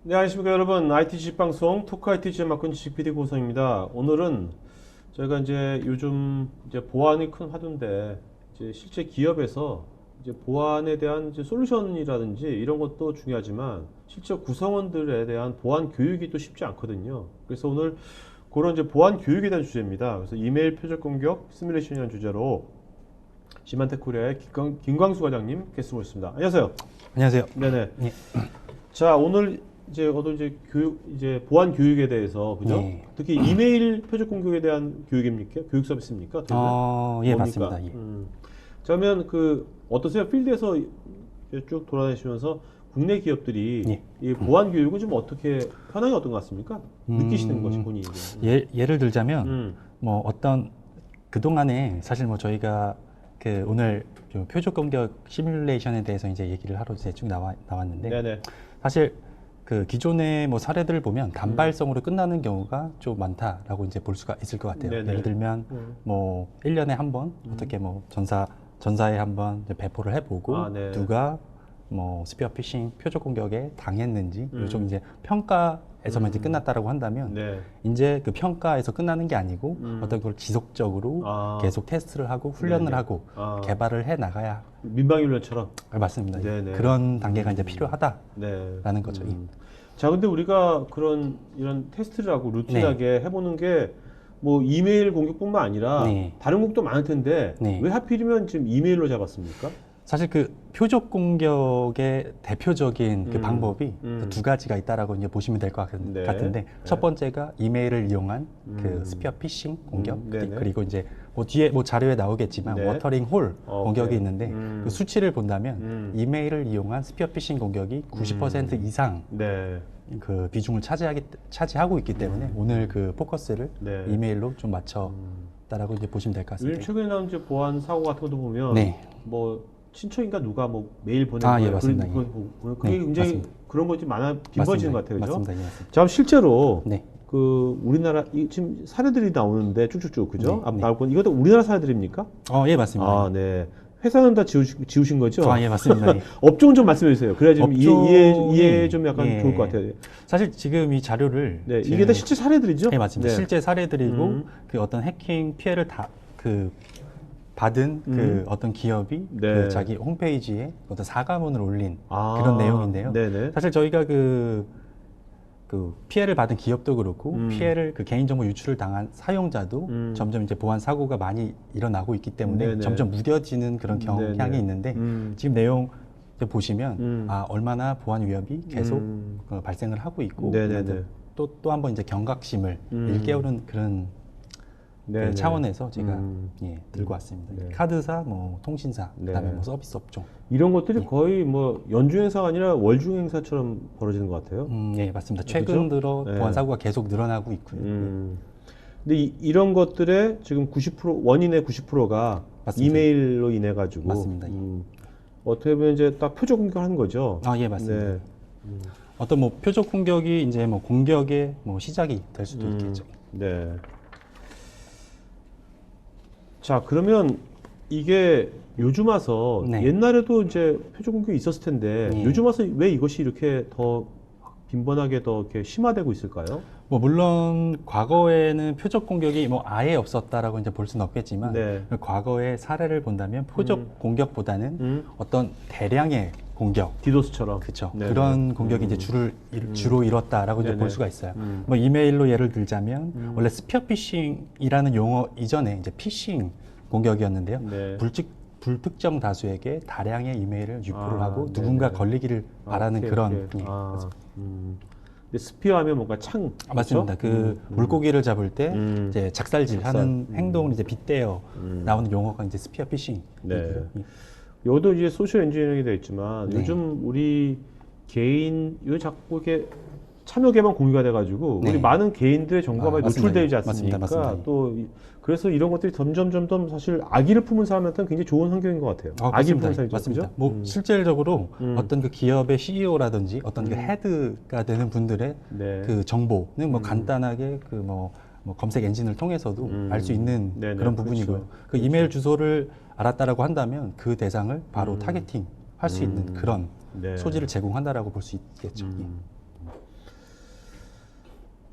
네, 안녕하십니까 여러분. IT 지식 방송 토크 IT 지식 맡은 지식 PD 고성입니다. 오늘은 저희가 이제 요즘 이제 보안이 큰 화두인데 이제 실제 기업에서 이제 보안에 대한 이제 솔루션이라든지 이런 것도 중요하지만 실제 구성원들에 대한 보안 교육이 또 쉽지 않거든요. 그래서 오늘 그런 이제 보안 교육에 대한 주제입니다. 그래서 이메일 표적 공격 시뮬레이션이라는 주제로 시만테코리아의 김광수 과장님 게스트 모셨습니다. 안녕하세요. 안녕하세요. 네네. 예. 자, 오늘 이제 어떤 이제 교육, 이제 보안 교육에 대해서, 그죠? 예. 특히 이메일 표적 공격에 대한 교육입니까? 교육 서비스입니까? 어떻게 되나요? 예, 뭡니까? 맞습니다. 예. 자, 그러면 어떠세요? 필드에서 이제 쭉 돌아다니시면서 국내 기업들이 예. 이 보안 교육은 좀 어떻게, 현황이 어떤 것 같습니까? 느끼시는 것이 본인이. 예를 들자면, 음. 뭐 어떤, 그동안에 사실 뭐 저희가 오늘 좀 표적 공격 시뮬레이션에 대해서 이제 얘기를 하러 이제 쭉 나왔는데, 네네. 사실 그 기존의 뭐 사례들을 보면 단발성으로 끝나는 경우가 좀 많다라고 이제 볼 수가 있을 것 같아요. 네네. 예를 들면, 뭐 1년에 한 번 어떻게 뭐 전사에 한번 배포를 해보고, 아, 네. 누가 뭐 스피어 피싱 표적 공격에 당했는지 요즘 이제 평가에서만 이제 끝났다라고 한다면 네. 이제 그 평가에서 끝나는 게 아니고 어떤 걸 지속적으로 아. 계속 테스트를 하고 훈련을 네네. 하고 아. 개발을 해 나가야 민방위훈련처럼. 맞습니다. 네네. 그런 단계가 이제 필요하다라는 네. 거죠. 자, 근데 우리가 이런 테스트를 하고 루틴하게 해보는 게 뭐 이메일 공격뿐만 아니라 네. 다른 공격도 많을 텐데 네. 왜 하필이면 지금 이메일로 잡았습니까? 사실 그 표적 공격의 대표적인 그 방법이 음. 두 가지가 있다라고 이제 보시면 될 것 네. 같은데 첫 번째가 이메일을 이용한 그 스피어 피싱 공격 네네. 그리고 이제 뭐 뒤에 뭐 자료에 나오겠지만 네. 워터링 홀 공격이 오케이. 있는데 그 수치를 본다면 이메일을 이용한 스피어 피싱 공격이 90% 이상 네. 그 비중을 차지하고 있기 때문에 오늘 그 포커스를 네. 이메일로 좀 맞췄다라고 이제 보시면 될 것 요즘 같습니다. 최근에 나온 이제 보안 사고 같은 것도 보면 네. 뭐 친척인가 누가 뭐 메일 보낸 아, 예, 거예요. 맞습니다. 예. 그게 네, 굉장히 맞습니다. 그런 것이 빈번해지는 것 같아요. 그죠? 맞습니다. 예, 맞습니다. 자, 실제로 네. 우리나라 지금 사례들이 나오는데 쭉쭉쭉 그죠? 네, 네. 나올 건 이것도 우리나라 사례들입니까? 예, 맞습니다. 아, 네. 회사는 다 지우신 거죠? 예, 맞습니다. 예. 업종은 좀 말씀해 주세요. 그래야 좀 업종이, 이해 좀 약간 예. 좋을 것 같아요. 사실 지금 이 자료를 네, 이게 다 실제 사례들이죠? 네, 맞습니다. 네. 실제 사례들이고 그 어떤 해킹 피해를 받은 그 어떤 기업이 네. 그 자기 홈페이지에 어떤 사과문을 올린 아, 그런 내용인데요. 네네. 사실 저희가 그 피해를 받은 기업도 그렇고 피해를 그 개인정보 유출을 당한 사용자도 점점 이제 보안 사고가 많이 일어나고 있기 때문에 네네. 점점 무뎌지는 그런 네네. 경향이 있는데 지금 내용 보시면 얼마나 보안 위협이 계속 발생을 하고 있고 네네네. 또 한 번 이제 경각심을 일깨우는 그런 네네. 그 차원에서 제가 들고 왔습니다. 네. 카드사, 뭐 통신사, 그다음에 네. 뭐 서비스 업종. 이런 것들이 거의 뭐 연중 행사가 아니라 월중 행사처럼 벌어지는 것 같아요. 예, 맞습니다. 그죠? 최근 들어 네. 보안 사고가 계속 늘어나고 있고요. 근데 이런 것들의 지금 90% 원인의 90%가 맞습니다. 이메일로 인해 가지고 맞습니다. 예. 어떻게 보면 이제 딱 표적 공격하는 거죠. 예, 맞습니다. 네. 어떤 뭐 표적 공격이 이제 뭐 공격의 뭐 시작이 될 수도 있겠죠. 네. 자, 그러면 이게 요즘 와서 네. 옛날에도 이제 표적 공격이 있었을 텐데 예. 요즘 와서 왜 이것이 이렇게 더 빈번하게 더 이렇게 심화되고 있을까요? 뭐 물론 과거에는 표적 공격이 뭐 아예 없었다라고 이제 볼 수는 없겠지만 네. 과거의 사례를 본다면 표적 공격보다는 어떤 대량의 공격 디도스처럼. 그렇죠. 네네. 그런 공격이 이제 주로 이뤘다라고 이제 네네. 볼 수가 있어요. 뭐 이메일로 예를 들자면 원래 스피어 피싱이라는 용어 이전에 이제 피싱 공격이었는데요. 네. 불특정 다수에게 다량의 이메일을 유포를 아, 하고 네네. 누군가 걸리기를 바라는 오케이, 그런 오케이. 예, 아, 근데 스피어 하면 뭔가 창. 맞습니다. 그렇죠? 그 물고기를 잡을 때 이제 작살. 작살질하는 행동을 이제 빗대어 나오는 용어가 이제 스피어 피싱. 네. 여기도 이제 소셜 엔지니어링이 되어 있지만 네. 요즘 우리 개인 요 자꾸 이렇게 참여계만 공유가 돼가지고 네. 우리 많은 개인들의 정보가 많이 맞습니다. 노출되지 않습니까? 맞습니다. 그래서 이런 것들이 점점 사실 악의를 품은 사람한테는 굉장히 좋은 환경인 것 같아요. 악의 품은 사람이죠. 맞습니다. 그죠? 뭐 실질적으로 어떤 그 기업의 CEO라든지 어떤 그 헤드가 되는 분들의 네. 그 정보는 뭐 간단하게 그 뭐 검색 엔진을 통해서도 알 수 있는 네네, 그런 부분이고요. 그렇죠. 그 이메일 주소를 알았다라고 한다면 그 대상을 바로 타겟팅 할 수 있는 그런 네. 소지를 제공한다라고 볼 수 있겠죠. 예.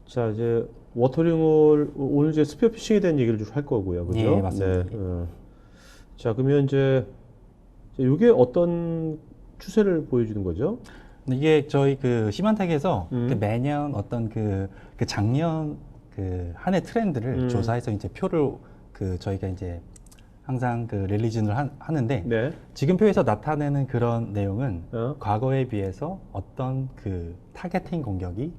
자, 이제 워터링홀 오늘 이제 스피어피싱에 대한 얘기를 좀 할 거고요. 그죠? 예, 맞습니다. 네. 자, 그러면 이제 이게 어떤 추세를 보여주는 거죠? 근데 이게 저희 그 시만텍에서 음. 그 매년 어떤 그 작년 그 한 해 트렌드를 조사해서 이제 표를 그 저희가 이제 항상 그 릴리즌을 하는데 네. 지금 표에서 나타내는 그런 내용은 어? 과거에 비해서 어떤 그 타겟팅 공격이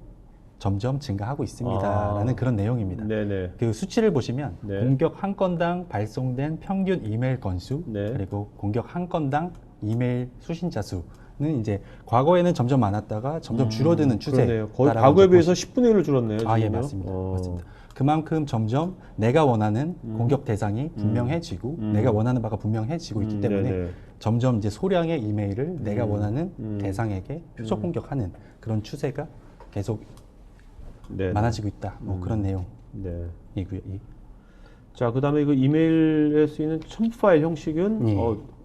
점점 증가하고 있습니다라는 아. 그런 내용입니다. 네네. 그 수치를 보시면 네. 공격 한 건당 발송된 평균 이메일 건수 네. 그리고 공격 한 건당 이메일 수신자 수는 이제 과거에는 점점 많았다가 점점 줄어드는 그러네요. 거의 추세다라고 과거에 이제 비해서 10분의 1로 줄었네요. 아, 예, 지금요? 맞습니다. 맞습니다. 그만큼 점점 내가 원하는 공격 대상이 분명해지고 내가 원하는 바가 분명해지고 있기 때문에 네네. 점점 이제 소량의 이메일을 내가 원하는 대상에게 표적 공격하는 그런 추세가 계속 네. 많아지고 있다. 뭐 그런 네. 내용이고요. 자, 그다음에 이거 이메일에 쓰이는 첨부 파일 형식은 예.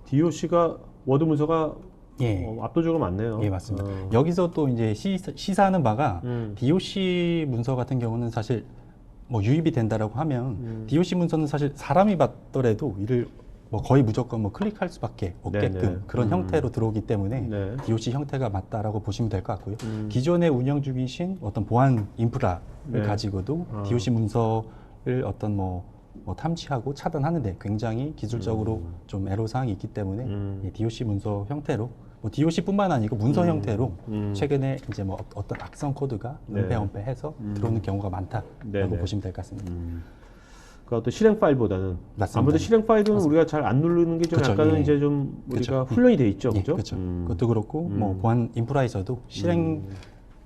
DOC가 워드 문서가 예. 압도적으로 많네요. 예, 맞습니다. 여기서 또 이제 시사하는 바가 DOC 문서 같은 경우는 사실 뭐 유입이 된다라고 하면 DOC 문서는 사실 사람이 봤더라도 이를 뭐 거의 무조건 뭐 클릭할 수밖에 없게끔 네네. 그런 형태로 들어오기 때문에 네. DOC 형태가 맞다라고 보시면 될 것 같고요. 기존에 운영 중이신 어떤 보안 인프라를 네. 가지고도 DOC 문서를 어떤 뭐 탐지하고 차단하는데 굉장히 기술적으로 좀 애로사항이 있기 때문에 이 DOC 문서 형태로 뭐 DOC뿐만 아니고 문서 형태로 최근에 이제 뭐 어떤 악성 코드가 네. 은폐해서 들어오는 경우가 많다라고 네네. 보시면 될 것 같습니다. 그 어떤 실행 파일보다는 맞습니다. 아무래도 실행 파일은 우리가 잘 안 누르는 게 좀 그쵸, 약간은 예. 이제 좀 우리가 그쵸. 훈련이 돼 있죠, 예, 그죠? 그렇죠. 그것도 그렇고 뭐 보안 인프라에서도 실행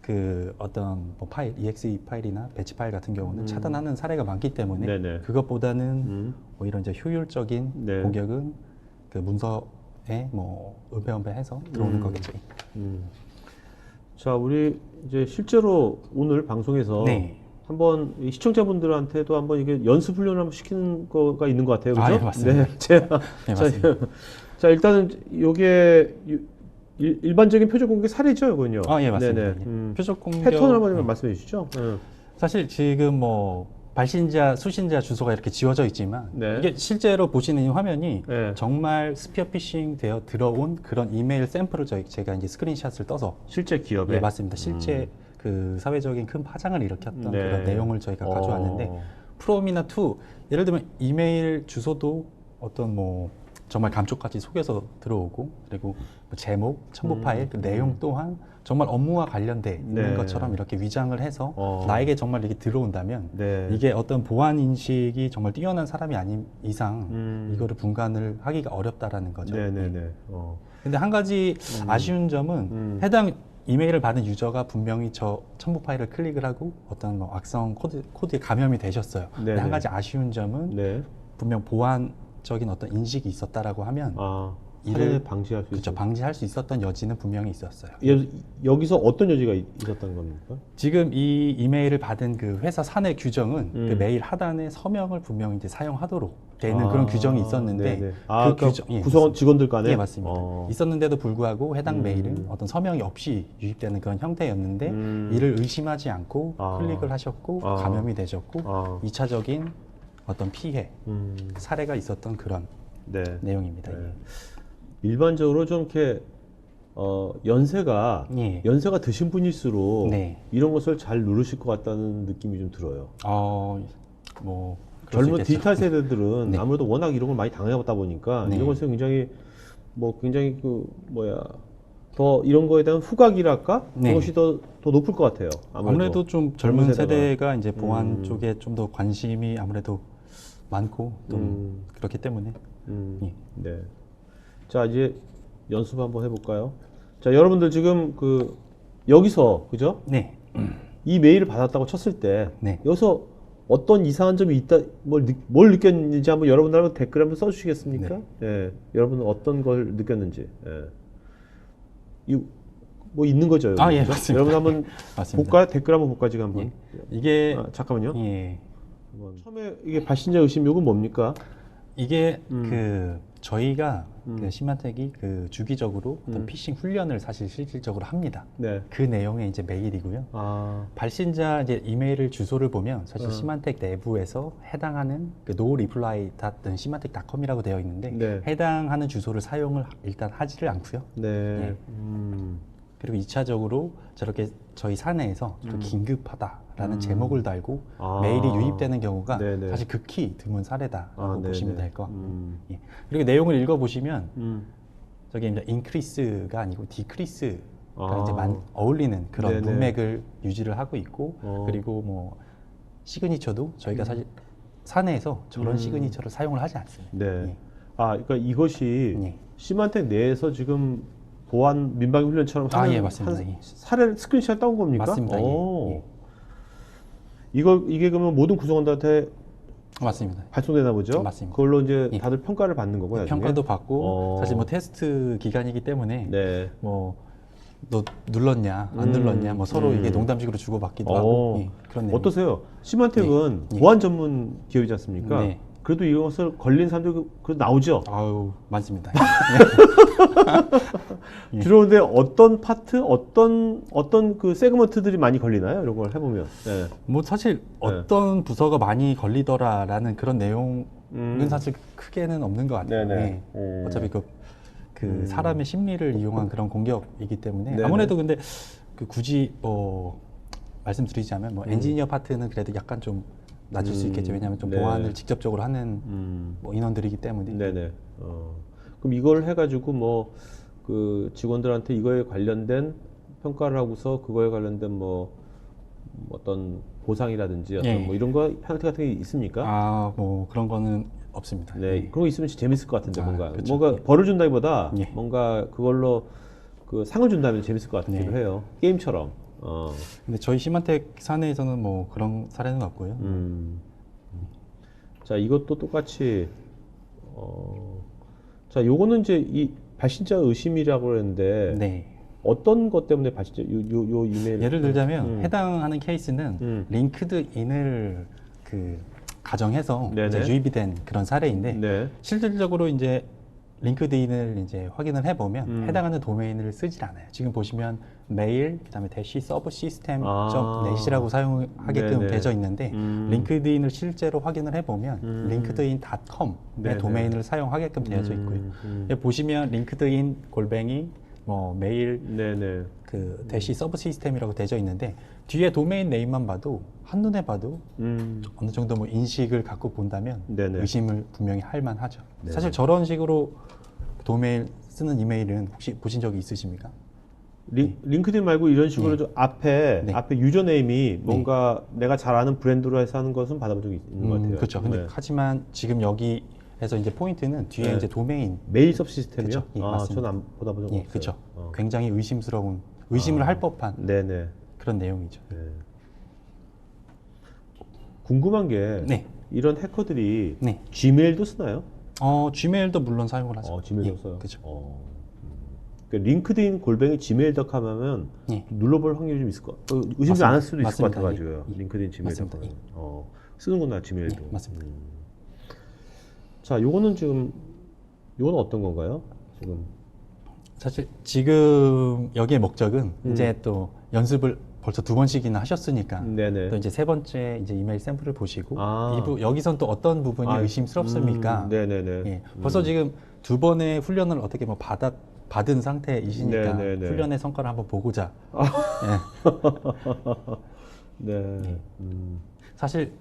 그 어떤 뭐 파일, exe 파일이나 배치 파일 같은 경우는 차단하는 사례가 많기 때문에 네네. 그것보다는 오히려 이제 효율적인 네. 공격은 그 문서에 뭐 은폐해서 들어오는 거겠죠. 자, 우리 이제 실제로 오늘 방송에서 네. 한번 이 시청자분들한테도 한번 이게 연습 훈련을 한번 시키는 거가 있는 것 같아요, 그죠? 아, 예, 맞습니다. 네, 제가 네, 자, 맞습니다. 자, 일단은 요게 일반적인 표적 공격 사례죠, 이건요. 아, 예, 맞습니다. 네네. 예. 표적 공격 패턴을 한번 말씀해 주시죠. 사실 지금 뭐 발신자, 수신자 주소가 이렇게 지워져 있지만 네. 이게 실제로 보시는 이 화면이 네. 정말 스피어피싱 되어 들어온 그런 이메일 샘플을 제가 이제 스크린샷을 떠서 실제 기업에. 예, 맞습니다. 실제 그 사회적인 큰 파장을 일으켰던 네. 그런 내용을 저희가 가져왔는데 프롬이나 투 예를 들면 이메일 주소도 어떤 뭐 정말 감쪽같이 속여서 들어오고 그리고 뭐 제목, 첨부 파일, 그 내용 또한 정말 업무와 관련돼 있는 네. 것처럼 이렇게 위장을 해서 나에게 정말 이게 들어온다면 네. 이게 어떤 보안 인식이 정말 뛰어난 사람이 아닌 이상 이거를 분간을 하기가 어렵다라는 거죠. 네네네. 근데 한 가지 아쉬운 점은 해당 이메일을 받은 유저가 분명히 저 첨부 파일을 클릭을 하고 어떤 뭐 악성 코드에 감염이 되셨어요. 근데 네네. 한 가지 아쉬운 점은 네. 분명 보안적인 어떤 인식이 있었다라고 하면 이를 이를 방지할 수 그렇죠. 있죠. 방지할 수 있었던 여지는 분명히 있었어요. 여기서 어떤 여지가 있었던 겁니까? 지금 이 이메일을 받은 그 회사 사내 규정은 그 메일 하단에 서명을 분명히 이제 사용하도록 되는 그런 규정이 있었는데 네네. 그 그러니까 규정 구성원 직원들 간에 예, 맞습니다. 있었는데도 불구하고 해당 메일은 어떤 서명이 없이 유입되는 그런 형태였는데 이를 의심하지 않고 클릭을 하셨고 감염이 되셨고 2차적인 어떤 피해 사례가 있었던 그런 네. 내용입니다. 네. 일반적으로 좀 이렇게 연세가 예. 연세가 드신 분일수록 네. 이런 것을 잘 누르실 것 같다는 느낌이 좀 들어요. 뭐 그럴 수 젊은 있겠죠. 디지털 세대들은 네. 아무래도 워낙 이런 걸 많이 당해봤다 보니까 네. 이런 것에 굉장히 더 이런 거에 대한 후각이랄까 네. 그것이 더 높을 것 같아요. 아무래도 좀 젊은 세대가. 세대가 이제 보안 쪽에 좀 더 관심이 아무래도 많고 좀 그렇기 때문에 예. 네. 자, 이제 연습 한번 해볼까요? 자, 여러분들 지금 여기서 그죠? 네. 이 메일을 받았다고 쳤을 때 네. 여기서 어떤 이상한 점이 있다, 뭘 느꼈는지 한번 여러분들 한번 댓글 한번 써주시겠습니까? 네. 예, 여러분은 어떤 걸 느꼈는지. 예. 뭐 있는 거죠? 여기, 예, 그죠? 맞습니다. 여러분 한번 맞습니다. 볼까요? 댓글 한번 볼까요? 지금 한번. 이게 잠깐만요. 예. 처음에 이게 발신자 의심 요건 뭡니까? 이게 그 저희가 그 시마텍이 그 주기적으로 어떤 피싱 훈련을 사실 실질적으로 합니다. 네. 그 내용의 이제 메일이고요. 아, 발신자 이제 이메일 주소를 보면 사실 시마텍 내부에서 해당하는 그 noreply.simatech.com이라고 되어 있는데 네. 해당하는 주소를 사용을 일단 하지를 않고요. 네. 그리고 2차적으로 저렇게 저희 사내에서 좀 긴급하다라는 제목을 달고 아. 메일이 유입되는 경우가 네네. 사실 극히 드문 사례다라고 아, 보시면 네네. 될 것 같고 예. 그리고 내용을 읽어보시면 저게 이제 increase가 아니고 decrease가 아. 이제 어울리는 그런 네네. 문맥을 유지를 하고 있고 그리고 뭐 시그니처도 저희가 사실 사내에서 저런 시그니처를 사용을 하지 않습니다. 네. 예. 아, 그러니까 이것이 예. 시만텍 내에서 지금 보안 민방위 훈련처럼 하는 예, 맞습니다. 예. 사례를 스크린샷 따온 겁니까? 맞습니다. 예. 오. 예. 이게 그러면 모든 구성원들한테 맞습니다. 발송되나 보죠? 맞습니다. 그걸로 이제 예. 다들 평가를 받는 거고요. 나중에? 평가도 받고 어. 사실 뭐 테스트 기간이기 때문에 네. 뭐 너 눌렀냐 안 눌렀냐 뭐 서로 이게 농담식으로 주고받기도 하고 예, 그런 내용. 어떠세요? 시만텍은 네. 보안 전문 기업이지 않습니까? 네. 그래도 이것을 걸린 사람들 그래도 나오죠? 아유 많습니다. 예. 주로 근데 어떤 파트, 어떤 그 세그먼트들이 많이 걸리나요? 이런 걸 해보면. 네. 뭐 사실 어떤 부서가 많이 걸리더라라는 그런 내용은 사실 크게는 없는 것 같아요. 네네. 예. 어차피 그 사람의 심리를 이용한 그런 공격이기 때문에 네네. 아무래도 근데 그 굳이 뭐 말씀드리자면 뭐 엔지니어 파트는 그래도 약간 좀 낮출 수 있겠죠. 왜냐하면 좀 네. 보안을 직접적으로 하는 뭐 인원들이기 때문에. 네네. 그럼 이걸 해가지고 뭐 그 직원들한테 이거에 관련된 평가를 하고서 그거에 관련된 뭐 어떤 보상이라든지 어떤 예. 뭐 이런 거 페널티 같은 게 있습니까? 아, 뭐 그런 거는 없습니다. 네, 예. 그런 거 있으면 진짜 재밌을 것 같은데 뭔가 그쵸. 뭔가 벌을 준다기보다 예. 뭔가 그걸로 그 상을 준다면 재밌을 것 같기도 네. 해요. 게임처럼. 근데 저희 시만텍 사내에서는 뭐 그런 사례는 없고요. 자, 이것도 똑같이 자, 요거는 이제 이 발신자 의심이라고 그랬는데 네. 어떤 것 때문에 발신자 요 이메일 예를 들자면 해당하는 케이스는 링크드인을 그 가정해서 네네. 이제 유입이 된 그런 사례인데 네. 실질적으로 이제 링크드인을 이제 확인을 해보면 해당하는 도메인을 쓰질 않아요. 지금 보시면 메일 그다음에 대시 서브 시스템 .net이라고 사용하게끔 네네. 되어 있는데 링크드인을 실제로 확인을 해보면 linkedin.com의 네네. 도메인을 사용하게끔 되어져 있고요. 보시면 링크드인 골뱅이 뭐 메일 네네. 그 대시 서브 시스템이라고 되어 있는데 뒤에 도메인 네임만 봐도 한눈에 봐도 어느 정도 뭐 인식을 갖고 본다면 네네. 의심을 분명히 할 만하죠. 네네. 사실 저런 식으로 도메인 쓰는 이메일은 혹시 보신 적이 있으십니까? 링크드인 말고 이런 식으로 좀 앞에 네. 유저네임이 뭔가 내가 잘 아는 브랜드로 해서 하는 것은 받아본 적이 있는 것 같아요. 그렇죠. 근데 네. 하지만 지금 여기에서 이제 포인트는 뒤에 네. 이제 도메인 메일 서브 시스템이요? 그쵸. 예, 아, 맞습니다. 저는 받아본 적 예, 없어요. 그렇죠. 굉장히 의심을 할 법한 네네. 그런 내용이죠. 네. 궁금한 게 네. 이런 해커들이 네. Gmail도 쓰나요? Gmail도 물론 사용을 하죠. Gmail도 예, 써요. 그렇죠. 그러니까 링크드인 골뱅이 gmail.com 하면 예. 눌러볼 확률이 좀 있을 것 같아요. 의심도 맞습니다. 안 할 수도 있을 것 맞습니다. 같아가지고요. 예. 링크드인 맞습니다. gmail.com. 쓰는구나, gmail도. 예, 맞습니다. 자, 요거는 어떤 건가요? 지금. 사실 지금 여기의 목적은 이제 또 연습을 벌써 2번씩이나 하셨으니까 네네. 또 이제 3번째 이제 이메일 샘플을 보시고 아. 여기선 또 어떤 부분이 의심스럽습니까? 네네네. 예, 벌써 지금 2번의 훈련을 어떻게 뭐 받은 상태이시니까 네네네. 훈련의 성과를 한번 보고자. 네. 예. 사실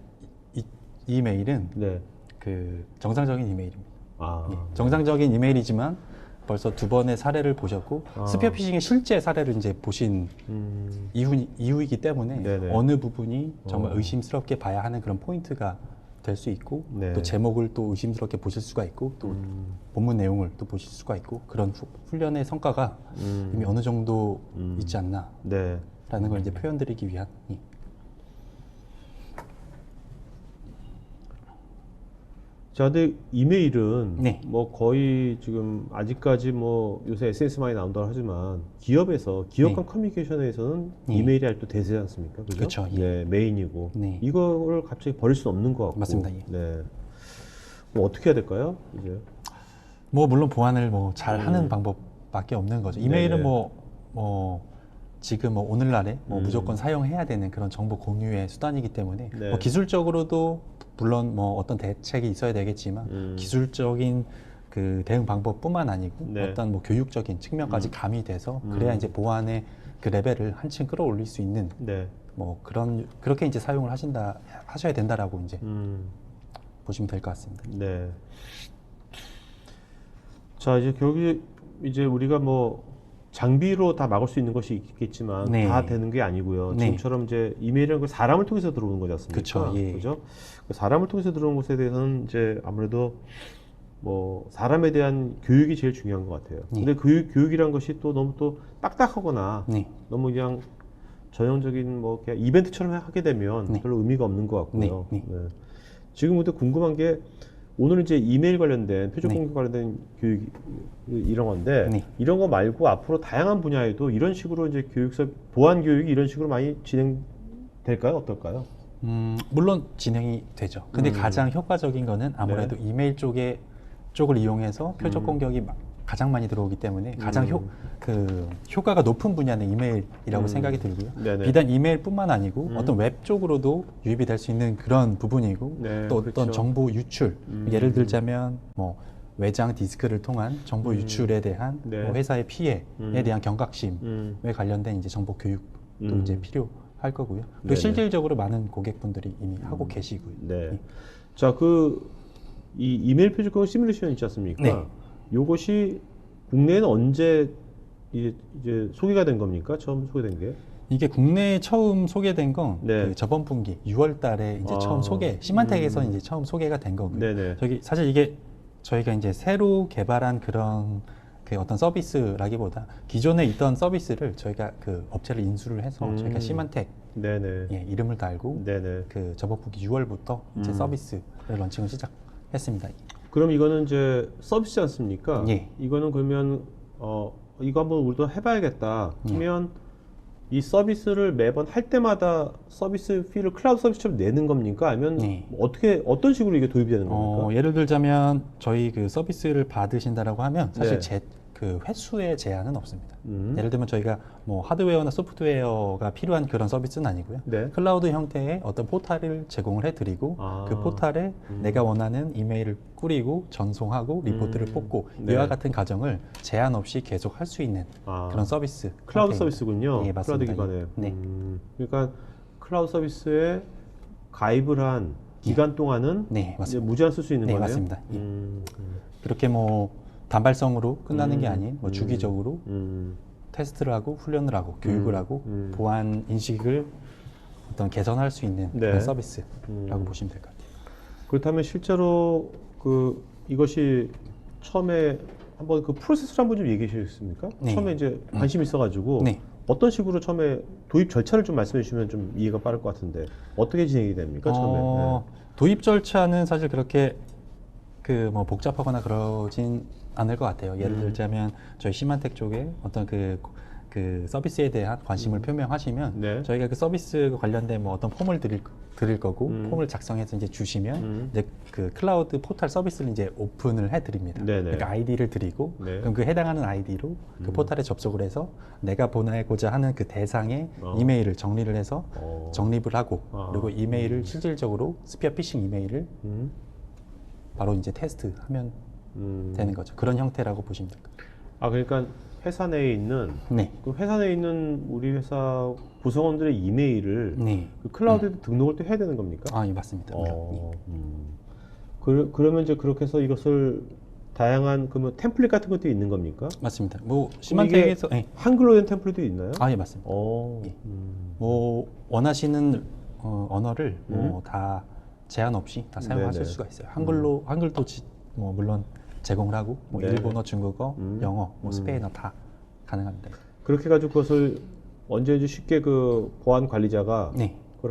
이 이메일은 네. 그 정상적인 이메일입니다. 아. 예, 정상적인 이메일이지만 벌써 2번의 사례를 보셨고 스피어 피싱의 실제 사례를 이제 보신 이후이기 때문에 네네. 어느 부분이 정말 의심스럽게 봐야 하는 그런 포인트가 될 수 있고 네. 또 제목을 또 의심스럽게 보실 수가 있고 또 본문 내용을 또 보실 수가 있고 그런 훈련의 성과가 이미 어느 정도 있지 않나라는 네. 걸 이제 표현드리기 위한 예. 자, 근데 이메일은 네. 뭐 거의 지금 아직까지 뭐 요새 SNS 많이 나온다고 하지만 기업에서 기업 간 커뮤니케이션에서는 네. 이메일이 아직도 대세지 않습니까? 그죠? 그렇죠. 예. 네, 메인이고. 네. 이거를 갑자기 버릴 수는 없는 것 같고. 맞습니다. 예. 네. 그럼 어떻게 해야 될까요? 이제. 뭐 물론 보안을 뭐 잘 하는 방법밖에 없는 거죠. 이메일은 네네. 지금 뭐 오늘날에 뭐 무조건 사용해야 되는 그런 정보 공유의 수단이기 때문에 네. 뭐 기술적으로도 물론 뭐 어떤 대책이 있어야 되겠지만 기술적인 그 대응 방법뿐만 아니고 네. 어떤 뭐 교육적인 측면까지 가미돼서 그래야 이제 보안의 그 레벨을 한층 끌어올릴 수 있는 네. 뭐 그렇게 이제 사용을 하셔야 된다라고 이제 보시면 될 것 같습니다. 네. 자, 이제 여기 이제 우리가 뭐 장비로 다 막을 수 있는 것이 있겠지만 네. 다 되는 게 아니고요. 네. 지금처럼 이제 이메일이라는 건 사람을 통해서 들어오는 거지 않습니까? 그쵸, 예. 그죠? 사람을 통해서 들어오는 것에 대해서는 이제 아무래도 뭐 사람에 대한 교육이 제일 중요한 것 같아요. 네. 근데 그 교육이란 것이 또 너무 또 딱딱하거나 네. 너무 그냥 전형적인 뭐 그냥 이벤트처럼 하게 되면 네. 별로 의미가 없는 것 같고요. 네. 네. 지금 근데 궁금한 게 오늘은 이제 이메일 관련된 표적 네. 공격 관련된 교육 이런 건데 네. 이런 거 말고 앞으로 다양한 분야에도 이런 식으로 이제 보안 교육이 이런 식으로 많이 진행될까요? 어떨까요? 물론 진행이 되죠. 근데 가장 효과적인 거는 아무래도 네. 이메일 쪽을 이용해서 표적 공격이 가장 많이 들어오기 때문에 가장 효과가 높은 분야는 이메일이라고 생각이 들고요. 네네. 비단 이메일뿐만 아니고 어떤 웹 쪽으로도 유입이 될 수 있는 그런 부분이고 네, 또 어떤 그렇죠. 정보 유출, 예를 들자면 뭐 외장 디스크를 통한 정보 유출에 대한 네. 뭐 회사의 피해에 대한 경각심에 관련된 이제 정보 교육도 이제 필요할 거고요. 그리고 네네. 실질적으로 많은 고객분들이 이미 하고 계시고요. 네. 자, 이 이메일 표적 공격 시뮬레이션 있지 않습니까? 네. 요것이 국내에는 언제 이제 소개가 된 겁니까? 처음 소개된 게? 이게 국내에 처음 소개된 건 네. 그 저번 분기 6월 달에 이제 처음 시만텍에서 이제 처음 소개가 된 거고요. 네네. 사실 이게 저희가 이제 새로 개발한 그런 그 어떤 서비스라기보다 기존에 있던 서비스를 저희가 그 업체를 인수를 해서 저희가 시만텍 네네. 이름을 달고 네네. 그 저번 분기 6월부터 이제 서비스를 런칭을 시작했습니다. 그럼 이거는 이제 서비스지 않습니까? 예. 이거는 그러면 이거 한번 우리도 해봐야겠다 하면 이 서비스를 매번 할 때마다 서비스 피를 클라우드 서비스처럼 내는 겁니까? 아니면 네. 어떤 식으로 이게 도입이 되는 겁니까? 예를 들자면 저희 그 서비스를 받으신다라고 하면 사실 네. 그 횟수의 제한은 없습니다. 예를 들면 저희가 뭐 하드웨어나 소프트웨어가 필요한 그런 서비스는 아니고요. 네. 클라우드 형태의 어떤 포탈을 제공을 해드리고 그 포탈에 내가 원하는 이메일을 꾸리고 전송하고 리포트를 뽑고 네. 이와 같은 과정을 제한 없이 계속 할 수 있는 그런 서비스. 클라우드 형태입니다. 서비스군요. 예, 클라우드 맞습니다. 기반에. 네. 그러니까 클라우드 서비스에 가입을 한 기간 동안은 네, 이제 맞습니다. 무제한 쓸 수 있는 네, 거네요. 맞습니다. 예. 그렇게 뭐 단발성으로 끝나는 게 아닌 뭐 주기적으로 테스트를 하고 훈련을 하고 교육을 하고 보안 인식을 어떤 개선할 수 있는 네. 그런 서비스라고 보시면 될 것 같아요. 그렇다면 실제로 이것이 처음에 한번 그 프로세스를 한번 좀 얘기해 주시겠습니까? 네. 처음에 이제 관심 있어가지고 네. 어떤 식으로 처음에 도입 절차를 좀 말씀해 주시면 좀 이해가 빠를 것 같은데 어떻게 진행이 됩니까? 처음에. 도입 절차는 사실 그렇게 그 뭐 복잡하거나 그러진 않을 것 같아요. 예를 들자면 저희 시만텍 쪽에 어떤 그 서비스에 대한 관심을 표명하시면 네. 저희가 그 서비스 관련된 뭐 어떤 폼을 드릴 거고 폼을 작성해서 이제 주시면 이제 그 클라우드 포탈 서비스를 이제 오픈을 해드립니다. 네네. 그러니까 아이디를 드리고 네. 그럼 그 해당하는 아이디로 그 포탈에 접속을 해서 내가 보내고자 하는 그 대상의 이메일을 정리를 해서 정립을 하고 그리고 이메일을 실질적으로 스피어 피싱 이메일을 바로 이제 테스트하면 되는 거죠. 그런 형태라고 보시면 될 것 같아요. 그러니까 회사 내에 있는 네. 그 회사 내에 있는 우리 회사 구성원들의 이메일을 네. 그 클라우드에 등록을 또 해야 되는 겁니까? 예, 맞습니다. 그러면 이제 그렇게 해서 이것을 다양한 그러면 템플릿 같은 것도 있는 겁니까? 맞습니다. 뭐 이게 시만텍에서 한글로 된 템플릿도 있나요? 예, 맞습니다. 예. 뭐 원하시는 언어를 뭐 다 제한 없이 다 사용하실 네네. 수가 있어요. 한글도 뭐 물론 제공을 하고 뭐 네네. 일본어, 중국어, 영어, 뭐 스페인어 다 가능합니다. 그렇게 해가지고 그것을 언제든지 쉽게 그 보안 관리자가 네, 그걸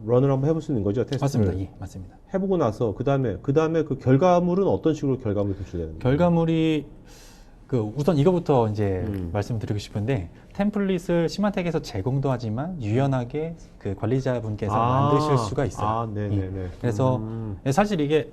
런을 한번 해볼 수 있는 거죠, 테스트를. 맞습니다. 예, 맞습니다. 해보고 나서 그 다음에 그 결과물은 어떤 식으로 결과물이 도출되는 거예요? 결과물이 우선 이거부터 이제 말씀드리고 싶은데 템플릿을 시만텍에서 제공도 하지만 유연하게 그 관리자분께서 만드실 수가 있어요. 네네네. 예. 그래서 사실 이게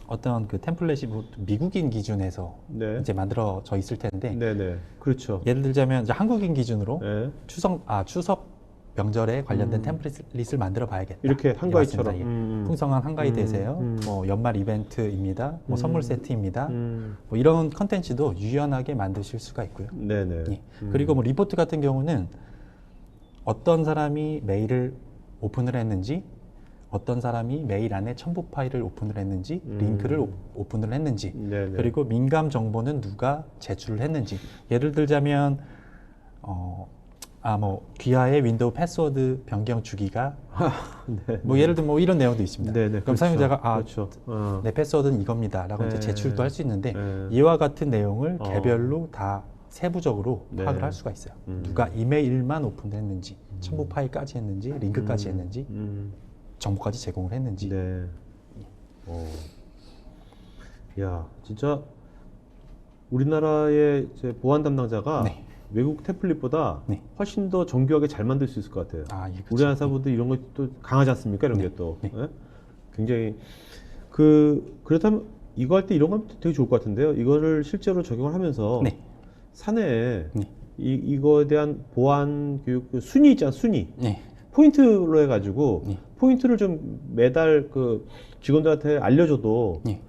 어떤 그 템플릿이 뭐 미국인 기준에서 네. 이제 만들어져 있을 텐데 네네. 그렇죠. 예를 들자면 이제 한국인 기준으로 네. 추석 명절에 관련된 템플릿을 만들어 봐야겠다. 이렇게 한가위처럼. 맞습니다. 예. 풍성한 한가위 되세요. 음. 뭐 연말 이벤트입니다. 뭐 선물 세트입니다. 뭐 뭐 이런 컨텐츠도 유연하게 만드실 수가 있고요. 네네. 예. 그리고 뭐 리포트 같은 경우는 어떤 사람이 메일을 오픈을 했는지, 어떤 사람이 메일 안에 첨부 파일을 오픈을 했는지, 링크를 오픈을 했는지, 네네. 그리고 민감 정보는 누가 제출을 했는지. 예를 들자면 뭐 귀하의 윈도우 패스워드 변경 주기가 네. 뭐 예를 들면 뭐 이런 내용도 있습니다. 네네. 그럼 그렇죠. 사용자가 그렇죠. 내 패스워드는 이겁니다라고 이제 네. 제출도 할 수 있는데 네. 이와 같은 내용을 개별로 다 세부적으로 네. 파악을 할 수가 있어요. 누가 이메일만 오픈했는지, 첨부 파일까지 했는지, 링크까지 했는지, 정보까지 제공을 했는지. 네. 야, 진짜 우리나라의 이제 보안 담당자가 네. 외국 템플릿보다 네. 훨씬 더 정교하게 잘 만들 수 있을 것 같아요. 아, 예, 그렇죠. 우리나라 사람들 이런 것도 강하지 않습니까? 이런 네. 게 또. 네. 예? 굉장히 그렇다면 이거 할 때 이런 거 하면 되게 좋을 것 같은데요. 이거를 실제로 적용을 하면서 네. 사내에 네. 이거에 대한 보안 교육 그 순위 있잖아, 순위. 네. 포인트로 해가지고 네. 포인트를 좀 매달 그 직원들한테 알려줘도 네.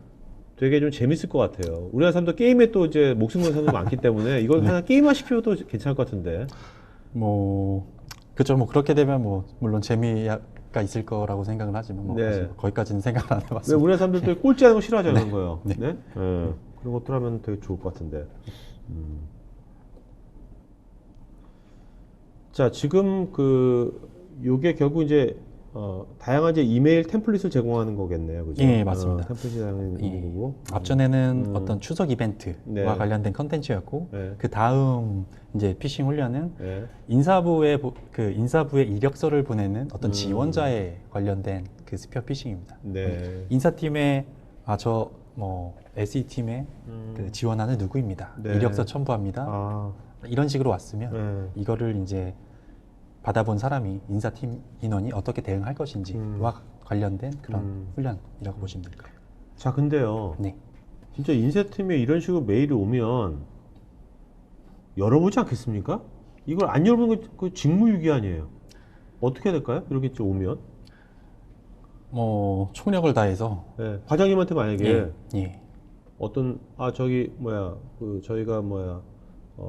되게 좀 재밌을 것 같아요. 우리나라 사람도 게임에 또 이제 목숨 거는 사람도 많기 때문에 이걸 하나 게임화 시켜도 괜찮을 것 같은데. 뭐 그렇죠. 뭐 그렇게 되면 뭐 물론 재미가 있을 거라고 생각은 하지만 뭐 네. 사실 거기까지는 생각을 안 왜 해봤습니다. 우리나라 사람들도 꼴찌하는 거 싫어하잖아요, 그런 거요. 네. 네? 예. 그런 것들 하면 되게 좋을 것 같은데. 자, 지금 요게 결국 이제 다양한 이제 이메일 템플릿을 제공하는 거겠네요, 그죠? 예, 맞습니다. 템플릿이 다양한 예. 거고. 앞전에는 어떤 추석 이벤트와 네. 관련된 컨텐츠였고 네. 그 다음 이제 피싱 훈련은 예. 인사부에 이력서를 보내는 어떤 지원자에 관련된 그 스피어 피싱입니다. 네. 인사팀에 저 뭐 SE 팀에 그 지원하는 누구입니다. 네. 이력서 첨부합니다. 아, 이런 식으로 왔으면 네. 이거를 이제 받아본 사람이 인사팀 인원이 어떻게 대응할 것인지와 관련된 그런 훈련이라고 보시면 될 거예요. 자, 근데요. 네. 진짜 인쇄팀에 이런 식으로 메일이 오면 열어보지 않겠습니까? 이걸 안 열어보는 거 그 직무유기 아니에요. 어떻게 해야 될까요? 이렇게 좀 오면. 뭐 총력을 다해서 예, 과장님한테 만약에 예. 어떤 저기 저희가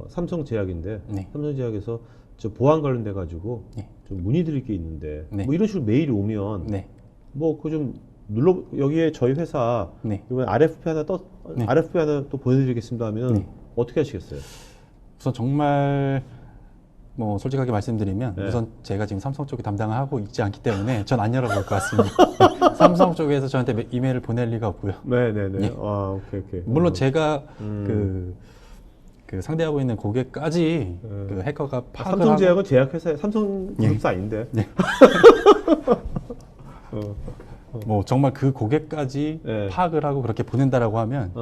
삼성제약인데 네. 삼성제약에서 저 보안 관련돼 가지고 네. 좀 문의드릴 게 있는데 네. 뭐 이런 식으로 메일이 오면 네. 뭐 그거 좀 눌러 여기에 저희 회사 네. 이번에 RFP 하나 네. RFP 하나 또 보내드리겠습니다 하면 네. 어떻게 하시겠어요? 우선 정말 뭐 솔직하게 말씀드리면 네. 우선 제가 지금 삼성 쪽에 담당을 하고 있지 않기 때문에 전 안 열어볼 것 같습니다. 삼성 쪽에서 저한테 이메일을 보낼 리가 없고요. 네네네. 네. 오케이. 물론 제가 그 상대하고 있는 고객까지 그 해커가 파악을 삼성제약은 제약회사 삼성그룹사 아닌데. 네. 뭐 정말 그 고객까지 네. 파악을 하고 그렇게 보낸다라고 하면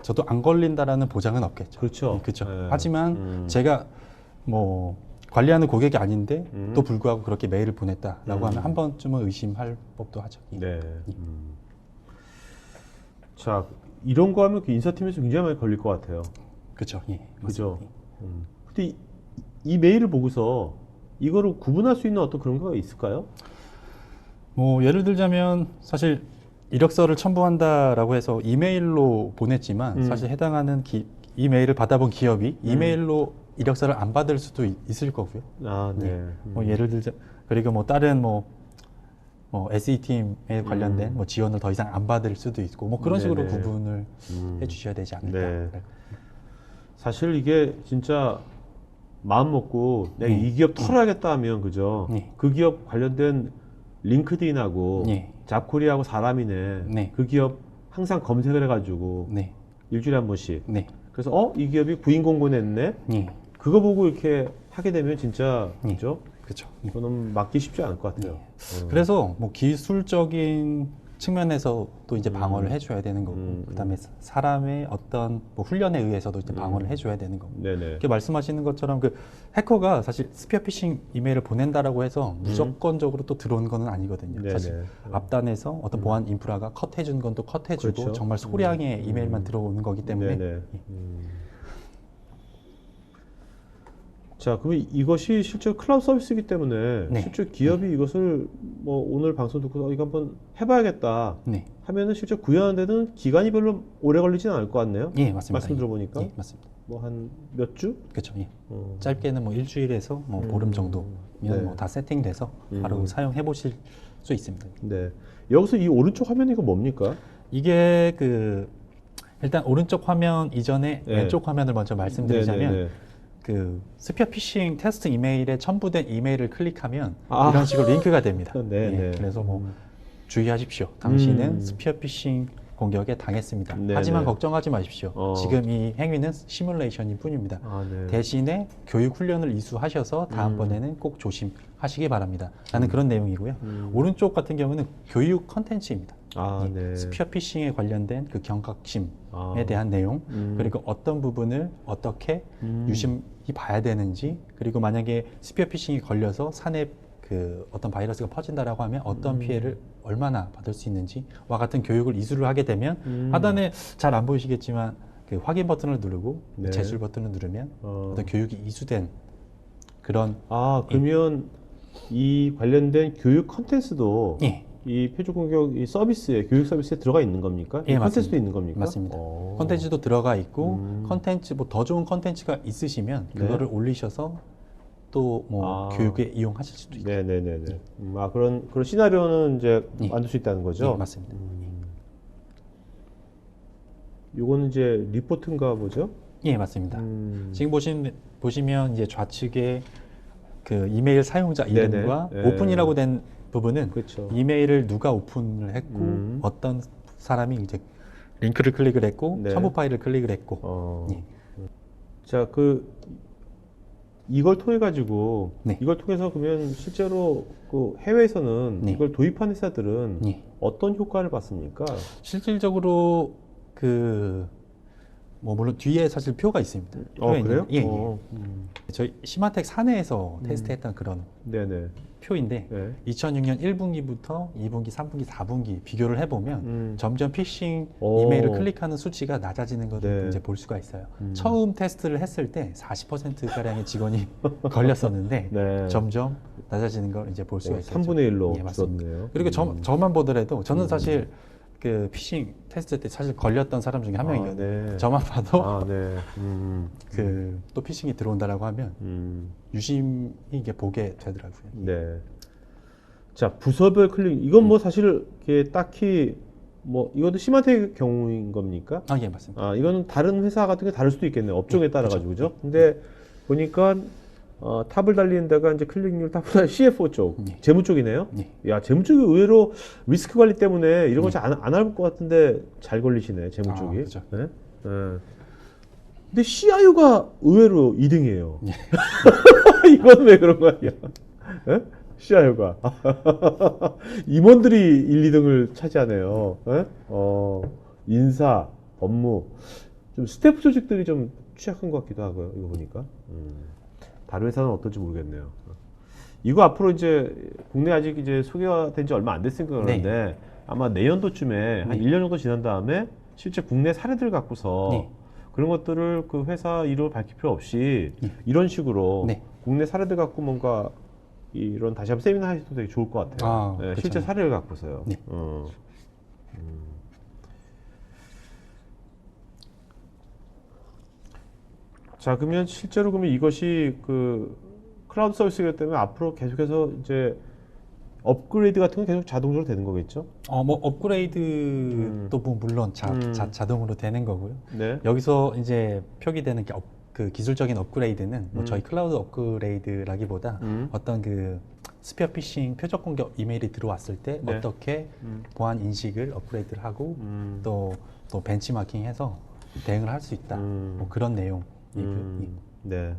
저도 안 걸린다라는 보장은 없겠죠. 그렇죠. 그렇죠. 네. 하지만 제가 뭐 관리하는 고객이 아닌데 또 불구하고 그렇게 메일을 보냈다라고 하면 한 번쯤은 의심할 법도 하죠. 예. 네. 자, 이런 거 하면 그 인사팀에서 굉장히 많이 걸릴 것 같아요. 그렇죠. 예. 그죠? 맞습니다. 근데 이 메일을 보고서 이거를 구분할 수 있는 어떤 그런 거가 있을까요? 뭐 예를 들자면 사실 이력서를 첨부한다라고 해서 이메일로 보냈지만 사실 해당하는 이 메일을 받아본 기업이 이메일로 이력서를 안 받을 수도 있을 거고요. 아, 네. 예. 뭐 예를 들자 그리고 뭐 다른 뭐 SE 팀에 관련된 뭐 지원을 더 이상 안 받을 수도 있고 뭐 그런 식으로 네네. 구분을 해주셔야 되지 않을까. 네. 사실 이게 진짜 마음 먹고 내가 이 기업 털어야겠다 하면 그죠? 네. 그 기업 관련된 링크드인하고 네. 잡코리하고 사람이네. 네. 그 기업 항상 검색을 해가지고 네. 일주일에 한 번씩. 네. 그래서 이 기업이 구인 공고 냈네. 네. 그거 보고 이렇게 하게 되면 진짜 그죠? 그렇죠. 그거는 막기 쉽지 않을 것 같아요. 그래서 뭐 기술적인 측면에서 또 이제 방어를 해줘야 되는 거고, 그다음에 사람의 어떤 뭐 훈련에 의해서도 이제 방어를 해줘야 되는 거고. 네네. 이렇게 말씀하시는 것처럼 그 해커가 사실 스피어 피싱 이메일을 보낸다라고 해서 무조건적으로 또 들어온 거는 아니거든요. 네네. 사실 앞단에서 어떤 보안 인프라가 컷해준 건 또 컷해주고 그렇죠. 정말 소량의 이메일만 들어오는 거기 때문에. 네네. 자, 그럼 이것이 실제 클라우드 서비스이기 때문에 네. 실제 기업이 이것을 뭐 오늘 방송 듣고 이거 한번 해봐야겠다 네. 하면은 실제 구현하는 데는 기간이 별로 오래 걸리지는 않을 것 같네요. 예, 맞습니다. 말씀 들어보니까. 예, 맞습니다. 뭐 한 몇 주? 그렇죠. 예. 어. 짧게는 뭐 일주일에서 뭐 보름 정도면 네. 뭐 다 세팅돼서 바로 사용해 보실 수 있습니다. 네. 여기서 이 오른쪽 화면 이거 뭡니까? 이게 그 일단 오른쪽 화면 이전에 네. 왼쪽 화면을 먼저 말씀드리자면 네네네. 그 스피어 피싱 테스트 이메일에 첨부된 이메일을 클릭하면 아. 이런 식으로 링크가 됩니다. 네, 네. 그래서 뭐 주의하십시오. 당신은 음. 스피어 피싱 공격에 당했습니다. 네, 하지만 네. 걱정하지 마십시오. 지금 이 행위는 시뮬레이션일 뿐입니다. 아, 네. 대신에 교육 훈련을 이수하셔서 다음번에는 꼭 조심하시기 바랍니다. 라는 그런 내용이고요. 오른쪽 같은 경우는 교육 컨텐츠입니다. 아, 이 네. 스피어 피싱에 관련된 그 경각심에 아. 대한 내용, 그리고 어떤 부분을 어떻게 유심히 봐야 되는지, 그리고 만약에 스피어 피싱이 걸려서 사내 그 어떤 바이러스가 퍼진다라고 하면 어떤 피해를 얼마나 받을 수 있는지와 같은 교육을 이수를 하게 되면 하단에 잘 안 보이시겠지만 그 확인 버튼을 누르고 네. 제출 버튼을 누르면 어떤 교육이 이수된 그런 아, 그러면 이 관련된 교육 컨텐츠도 예. 이 표적 공격 이 서비스에 교육 서비스에 들어가 있는 겁니까? 예, 이 컨텐츠도 맞습니다. 있는 겁니까? 맞습니다. 오. 컨텐츠도 들어가 있고 컨텐츠 뭐 더 좋은 컨텐츠가 있으시면 네. 그거를 올리셔서 또 뭐 아. 교육에 이용하실 수도 있고. 네네네네. 아, 그런 시나리오는 이제 예. 만들 수 있다는 거죠? 예, 맞습니다. 요거는 이제 리포트인가 보죠? 예, 맞습니다. 지금 보시면 이제 좌측에 그 이메일 사용자 이름과 네네. 예. 오픈이라고 된 부분은 그렇죠. 이메일을 누가 오픈을 했고 어떤 사람이 이제 링크를 클릭을 했고 네. 첨부 파일을 클릭을 했고. 예. 자, 이걸 통해 가지고 네. 이걸 통해서 그러면 실제로 그 해외에서는 네. 이걸 도입한 회사들은 예. 어떤 효과를 봤습니까? 실질적으로 그 뭐 물론 뒤에 사실 표가 있습니다. 표가 그래요? 있는데, 예. 저희 시마텍 사내에서 테스트했던 그런 네네. 표인데 네. 2006년 1분기부터 2분기, 3분기, 4분기 비교를 해보면 점점 피싱 오. 이메일을 클릭하는 수치가 낮아지는 것을 네. 이제 볼 수가 있어요. 처음 테스트를 했을 때 40%가량의 직원이 걸렸었는데 네. 점점 낮아지는 걸 이제 볼 수가 있어요. 3분의 1로 예, 맞습니다. 줄었네요. 그리고 저만 보더라도 저는 사실 그 피싱 테스트 때 사실 걸렸던 사람 중에 한 명이거든요. 네. 저만 봐도 아, 네. 그 또 피싱이 들어온다라고 하면 유심히 이게 보게 되더라고요. 네. 자, 부서별 클릭. 이건 뭐 사실 이게 딱히 뭐 이것도 시마텍 경우인 겁니까? 아, 예, 맞습니다. 아, 이거는 다른 회사 같은 게 다를 수도 있겠네요. 업종에 따라 가지고 그죠? 근데 보니까 탑을 달리는 데가 이제 클릭률 탑보다 CFO 쪽, 재무 쪽이네요. 야, 재무 쪽이 의외로 리스크 관리 때문에 이런 거 잘 안 할 것 같은데 잘 걸리시네, 재무 아, 쪽이. 그죠. 네? 네. 근데 CIO가 의외로 2등이에요. 이건 왜 그런 거 아니야? 네? CIO가. 임원들이 1, 2등을 차지하네요. 네? 인사, 업무. 좀 스태프 조직들이 좀 취약한 것 같기도 하고요. 이거 보니까. 다른 회사는 어떨지 모르겠네요. 이거 앞으로 이제 국내 아직 이제 소개가 된 지 얼마 안 됐으니까 그러는데 아마 내년도쯤에 한 1년 정도 지난 다음에 실제 국내 사례들 갖고서 그런 것들을 그 회사 이름을 밝힐 필요 없이 이런 식으로 국내 사례들 갖고 뭔가 이런 다시 한번 세미나 하셔도 되게 좋을 것 같아요. 아, 네, 그렇죠. 실제 사례를 갖고서요. 네. 자, 그러면 실제로 그러면 이것이 그 클라우드 서비스이기 때문에 앞으로 계속해서 이제 업그레이드 같은 건 계속 자동적으로 되는 거겠죠? 뭐 업그레이드도 뭐 물론 자동으로 되는 거고요. 네. 여기서 이제 표기되는 그 기술적인 업그레이드는 뭐 저희 클라우드 업그레이드라기보다 어떤 그 스피어 피싱 표적 공격 이메일이 들어왔을 때 어떻게 보안 인식을 업그레이드를 하고 또 벤치마킹해서 대응을 할 수 있다. 뭐 그런 내용이고요. 네.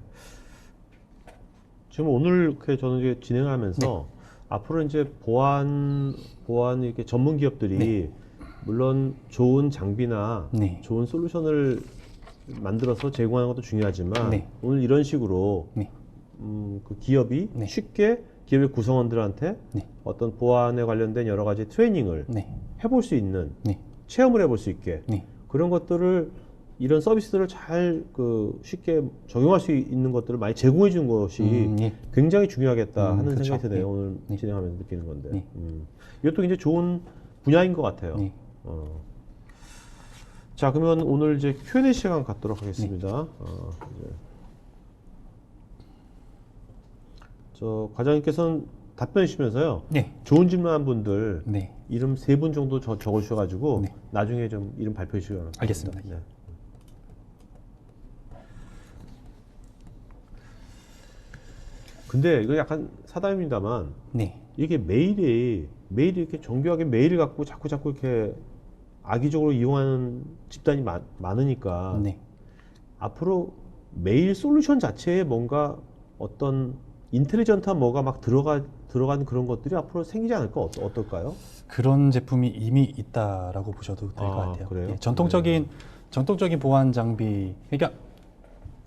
지금 오늘 저는 이제 진행하면서 앞으로 이제 보안 이렇게 전문 기업들이 네. 물론 좋은 장비나 네. 좋은 솔루션을 만들어서 제공하는 것도 중요하지만 네. 오늘 이런 식으로 네. 그 기업이 네. 쉽게 기업의 구성원들한테 네. 어떤 보안에 관련된 여러 가지 트레이닝을 네. 해볼 수 있는 네. 체험을 해볼 수 있게 네. 그런 것들을 이런 서비스들을 잘 쉽게 적용할 수 있는 것들을 많이 제공해 주는 것이 예. 굉장히 중요하겠다 하는 그렇죠. 생각이 드네요. 예. 오늘 네. 진행하면서 느끼는 건데. 네. 이것도 굉장히 좋은 분야인 것 같아요. 네. 자, 그러면 오늘 이제 Q&A 시간 갖도록 하겠습니다. 이제 저 과장님께서는 답변해 주시면서요. 네. 좋은 질문한 분들 네. 이름 3분 정도 적어주셔가지고 네. 나중에 좀 이름 발표해 주시기 바랍니다. 알겠습니다. 네. 근데 이거 약간 사담입니다만 네. 이게 메일이 이렇게 정교하게 메일을 갖고 자꾸 이렇게 악의적으로 이용하는 집단이 많으니까 네. 앞으로 메일 솔루션 자체에 뭔가 어떤 인텔리전트한 뭐가 막 들어간 그런 것들이 앞으로 생기지 않을까? 어떨까요? 그런 제품이 이미 있다라고 보셔도 될 것 같아요. 그래요? 예, 전통적인 보안 장비, 그러니까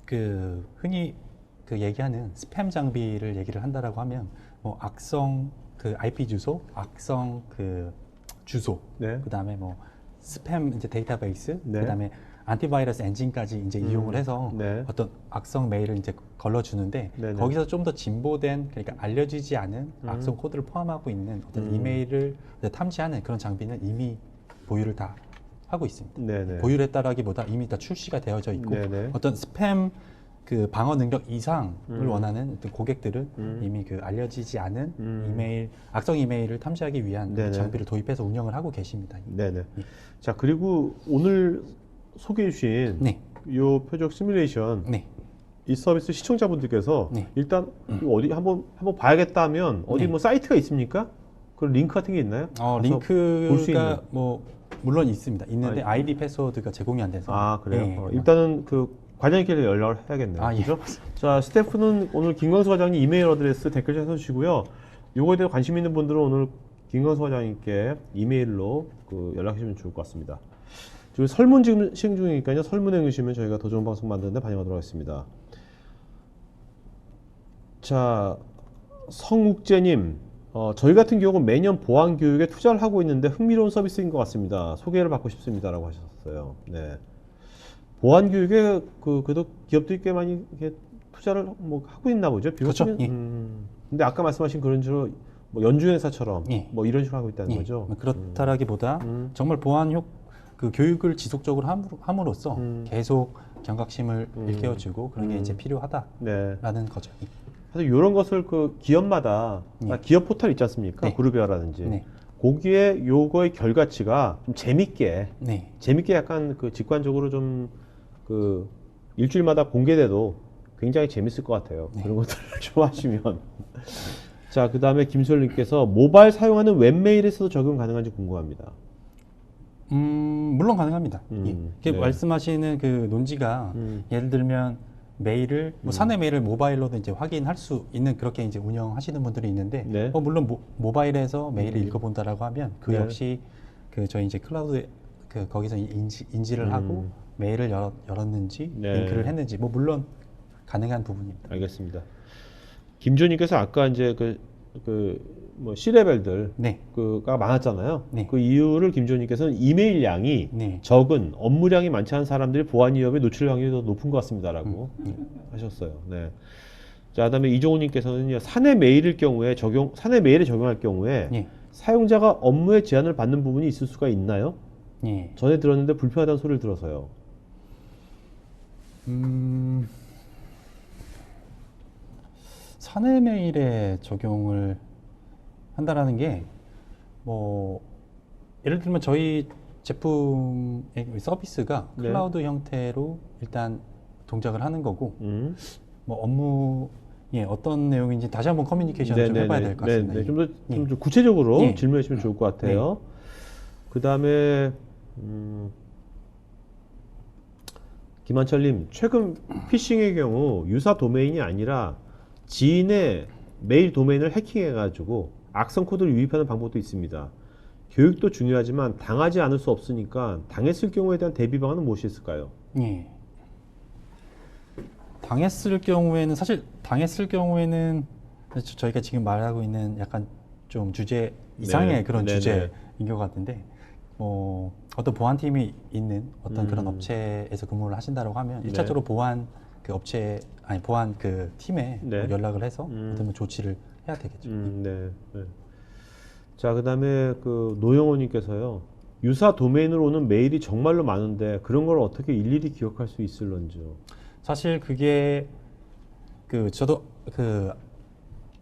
그 흔히 그 얘기하는 스팸 장비를 얘기를 한다라고 하면 뭐 악성 그 IP 주소, 악성 그 주소, 네. 그다음에 뭐 스팸 이제 데이터베이스, 네. 그다음에 안티바이러스 엔진까지 이제 이용을 해서 네. 어떤 악성 메일을 이제 걸러주는데 네네. 거기서 좀 더 진보된, 그러니까 알려지지 않은 악성 코드를 포함하고 있는 어떤 이메일을 이제 탐지하는 그런 장비는 이미 보유를 다 하고 있습니다. 네네. 보유를 했다라기보다 이미 다 출시가 되어져 있고 네네. 어떤 스팸 그 방어 능력 이상을 원하는 어떤 고객들은 이미 그 알려지지 않은 이메일, 악성 이메일을 탐지하기 위한 네네. 장비를 도입해서 운영을 하고 계십니다. 네네. 자, 그리고 오늘 소개해 주신 네. 요 표적 시뮬레이션 네. 이 서비스 시청자분들께서 네. 일단 이거 어디 한번 봐야겠다 하면 어디 네. 뭐 사이트가 있습니까? 그런 링크 같은 게 있나요? 가서 볼수 있는. 링크가 뭐 물론 있습니다. 있는데 아이디 패스워드가 제공이 안 돼서. 아, 그래요? 네. 일단은 그 과장님께 연락을 해야겠네요. 아, 예. 그죠? 자, 스태프는 오늘 김광수 과장님 이메일 어드레스 댓글창에 써주시고요. 요거에 대해 관심 있는 분들은 오늘 김광수 과장님께 이메일로 그 연락해 주시면 좋을 것 같습니다. 지금 설문 지금 시행 중이니까요. 설문해 주시면 저희가 더 좋은 방송 만드는데 반영하도록 하겠습니다. 자, 성욱재님, 저희 같은 경우는 매년 보안 교육에 투자를 하고 있는데 흥미로운 서비스인 것 같습니다. 소개를 받고 싶습니다라고 하셨어요. 네. 보안 교육에 그래도 기업들이 꽤 많이 이렇게 투자를 뭐 하고 있나 보죠. 그렇죠. 비교하면, 예. 근데 아까 말씀하신 그런 식으로 뭐 연준 회사처럼 예. 뭐 이런 식으로 하고 있다는 예. 거죠. 뭐 그렇다라기보다 정말 그 교육을 지속적으로 함으로써 계속 경각심을 일깨워주고 그런 게 이제 필요하다라는 네. 거죠. 예. 그래서 이런 것을 그 기업마다 기업 포털 있지 않습니까? 네. 그룹이라든지 네. 거기에 요거의 결과치가 좀 재밌게 네. 약간 그 직관적으로 좀 그 일주일마다 공개돼도 굉장히 재밌을 것 같아요. 그런 것들을 좋아하시면. 자, 그 다음에 김소연님께서 모바일 사용하는 웹메일에서도 적용 가능한지 궁금합니다. 물론 가능합니다. 예. 이렇게 네. 말씀하시는 그 논지가 예를 들면 메일을 뭐 사내 메일을 모바일로도 이제 확인할 수 있는 그렇게 이제 운영하시는 분들이 있는데 네. 물론 모바일에서 메일을 읽어본다라고 하면 그 네. 역시 그 저희 이제 클라우드 그 거기서 인지를 하고 메일을 열었는지 네. 링크를 했는지 뭐 물론 가능한 부분입니다. 알겠습니다. 김조님께서 아까 이제 뭐 C레벨들 네. 그가 많았잖아요. 네. 그 이유를 김조님께서는 이메일 양이 네. 적은 업무량이 많지 않은 사람들이 보안 위협에 노출 확률이 더 높은 것 같습니다라고 하셨어요. 네. 자, 그다음에 이종훈님께서는요, 사내 메일에 적용할 경우에 예. 사용자가 업무에 제한을 받는 부분이 있을 수가 있나요? 예. 전에 들었는데 불편하다는 소리를 들어서요. 사내 메일에 적용을 한다라는 게 뭐 예를 들면 저희 제품의 서비스가 네. 클라우드 형태로 일단 동작을 하는 거고 뭐 업무에 어떤 내용인지 다시 한번 커뮤니케이션을 좀 해봐야 될 것 같습니다. 네, 좀 예. 더 구체적으로 예. 질문해 주시면 좋을 것 같아요. 그 다음에 김한철님, 최근 피싱의 경우 유사 도메인이 아니라 지인의 메일 도메인을 해킹해가지고 악성 코드를 유입하는 방법도 있습니다. 교육도 중요하지만 당하지 않을 수 없으니까 당했을 경우에 대한 대비 방안은 무엇이 있을까요? 예. 당했을 경우에는 사실 당했을 경우에는 저희가 지금 말하고 있는 약간 좀 주제 이상의 네, 그런 네네. 주제인 것 같은데 어떤 보안팀이 있는 어떤 그런 음. 업체에서 근무를 하신다고 하면 네. 1차적으로 보안 그 업체 아니 보안 그 팀에 네. 연락을 해서 어떤 뭐 조치를 해야 되겠죠. 네. 네. 자, 그다음에 그 노영호님께서요. 유사 도메인으로 오는 메일이 정말로 많은데 그런 걸 어떻게 일일이 기억할 수 있을런지요? 사실 그게 그 저도 그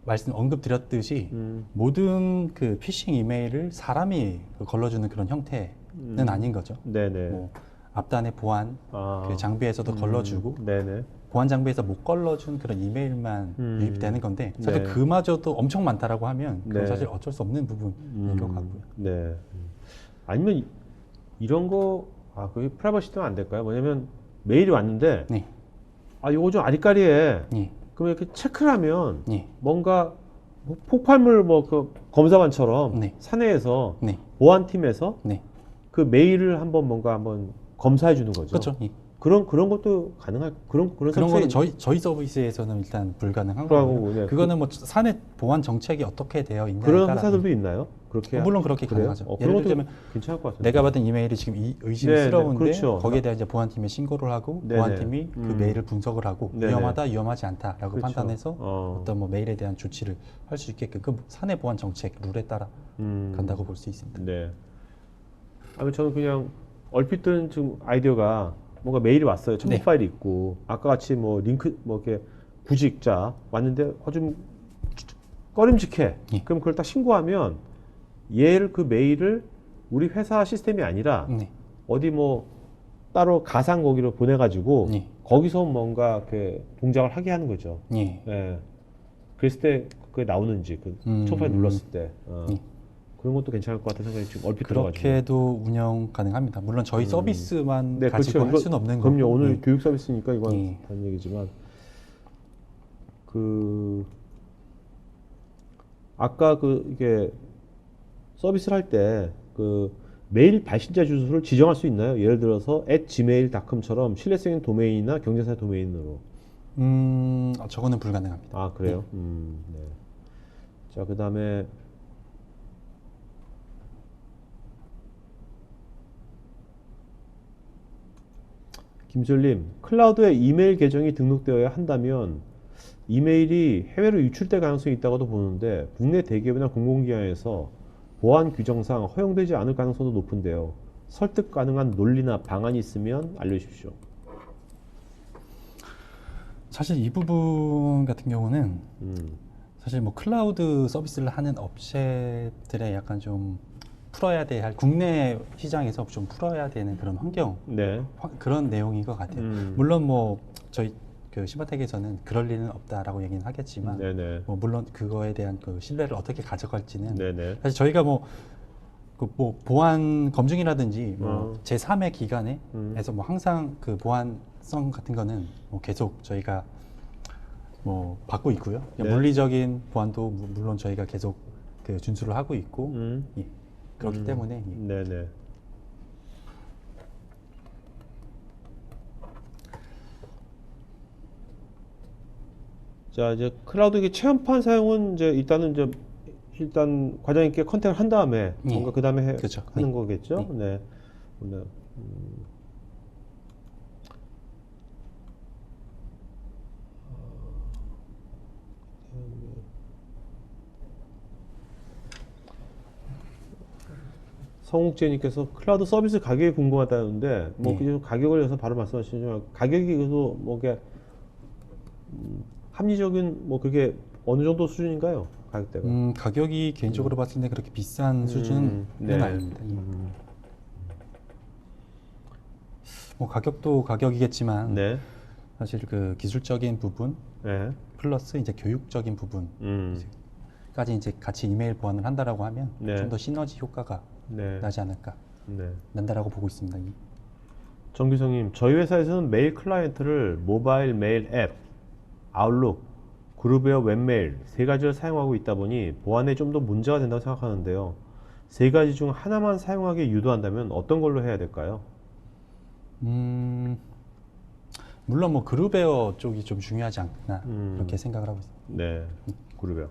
말씀 언급 드렸듯이 모든 그 피싱 이메일을 사람이 그 걸러주는 그런 형태는 아닌 거죠. 네네. 뭐 앞단의 보안 아. 그 장비에서도 걸러주고 네네. 보안 장비에서 못 걸러준 그런 이메일만 유입되는 건데 사실 네. 그마저도 엄청 많다라고 하면 그건 네. 사실 어쩔 수 없는 부분인 것 같고요. 네. 아니면 이런 거, 그게 프라이버시도 안 될까요? 뭐냐면 메일이 왔는데, 네, 요거 좀 아리까리해. 예, 그럼 이렇게 체크를 하면 예, 뭔가 뭐 폭발물 그 검사관처럼 네. 사내에서 네, 보안팀에서 네, 그 메일을 한번 검사해 주는 거죠. 그렇죠. 예. 그런 것도 가능할 그런 그런 서비스가 거는 저희 서비스에서는 일단 불가능한 그러고, 거고요. 네. 그거는 뭐 사내 보안 정책이 어떻게 되어 있냐에 그런 따라 회사들도 있나요? 그렇게 물론 그렇게 그래요? 가능하죠. 그런 예를 것도 들면 괜찮을 것 같은데. 내가 받은 이메일이 지금 의심스러운데 네, 그렇죠. 거기에 대한 이제 보안팀에 신고를 하고 네네. 보안팀이 그 메일을 분석을 하고 네네. 위험하다, 위험하지 않다라고 그렇죠. 판단해서 어. 어떤 뭐 메일에 대한 조치를 할 수 있게끔 그 사내 보안 정책 룰에 따라 간다고 볼 수 있습니다. 네. 저는 그냥 얼핏 든 지금 아이디어가 뭔가 메일이 왔어요. 첨부 네. 파일이 있고 아까 같이 뭐 링크 뭐 이렇게 구직자 왔는데 좀 꺼림직해. 예. 그럼 그걸 딱 신고하면 얘를 그 메일을 우리 회사 시스템이 아니라 네. 어디 뭐 따로 가상 거기로 보내가지고 네. 거기서 뭔가 그 동작을 하게 하는 거죠. 예. 예. 그랬을 때 그게 나오는지 그 첨부 파일 눌렀을 때. 예. 그런 것도 괜찮을 것 같은 생각이 지금 얼핏 들어가지고. 그렇게도 운영 가능합니다. 물론 저희 서비스만 네, 가지고 그렇죠. 할 수는 없는 거고. 그럼요. 오늘 예. 교육 서비스니까 이건 예. 다른 얘기지만 아까 이게 서비스를 할 때 메일 발신자 주소를 지정할 수 있나요? 예를 들어서 @gmail.com처럼 신뢰성 있는 도메인이나 경쟁사 도메인으로. 저거는 불가능합니다. 그래요? 네. 자, 그다음에 김솔님, 클라우드에 이메일 계정이 등록되어야 한다면 이메일이 해외로 유출될 가능성이 있다고도 보는데 국내 대기업이나 공공기관에서 보안 규정상 허용되지 않을 가능성도 높은데요. 설득 가능한 논리나 방안이 있으면 알려주십시오. 사실 이 부분 같은 경우는 사실 뭐 클라우드 서비스를 하는 업체들의 약간 좀 풀어야 될 국내 시장에서 좀 풀어야 되는 그런 환경 네. 그런 내용인 것 같아요. 물론 뭐 저희 그 시바텍에서는 그럴 리는 없다라고 얘기는 하겠지만 네네. 뭐 물론 그거에 대한 그 신뢰를 어떻게 가져갈지는 네네. 사실 저희가 뭐 보안 검증이라든지 뭐 제3의 기관에서 뭐 항상 그 보안성 같은 거는 뭐 계속 저희가 뭐 받고 있고요. 네. 물리적인 보안도 물론 저희가 계속 그 준수를 하고 있고 예. 그렇기 때문에 예. 네네. 자, 이제 클라우드 체험판 사용은 이제 일단 과장님께 컨택을 한 다음에 예. 뭔가 그 다음에 그렇죠. 하는 네. 거겠죠? 네. 네. 성욱재님께서 클라우드 서비스 가격이 궁금하다는데 뭐 네. 그 가격을 여기서 바로 말씀하시지만 가격이 그래도 뭐 이게 합리적인 뭐 그게 어느 정도 수준인가요? 가격대가? 가격이 개인적으로 봤을 때 그렇게 비싼 수준은 네. 아닙니다. 예. 뭐 가격도 가격이겠지만 네. 사실 그 기술적인 부분 네. 플러스 이제 교육적인 부분까지 이제 같이 이메일 보안을 한다라고 하면 네. 좀 더 시너지 효과가 네. 나지 않을까 네. 난다라고 보고 있습니다. 예. 정기성님, 저희 회사에서는 메일 클라이언트를 모바일 메일 앱, 아웃룩, 그룹웨어, 웹메일 세 가지를 사용하고 있다 보니 보안에 좀 더 문제가 된다고 생각하는데요. 세 가지 중 하나만 사용하게 유도한다면 어떤 걸로 해야 될까요? 물론 뭐 그룹웨어 쪽이 좀 중요하지 않나 이렇게 생각을 하고 있습니다. 네, 그룹웨어.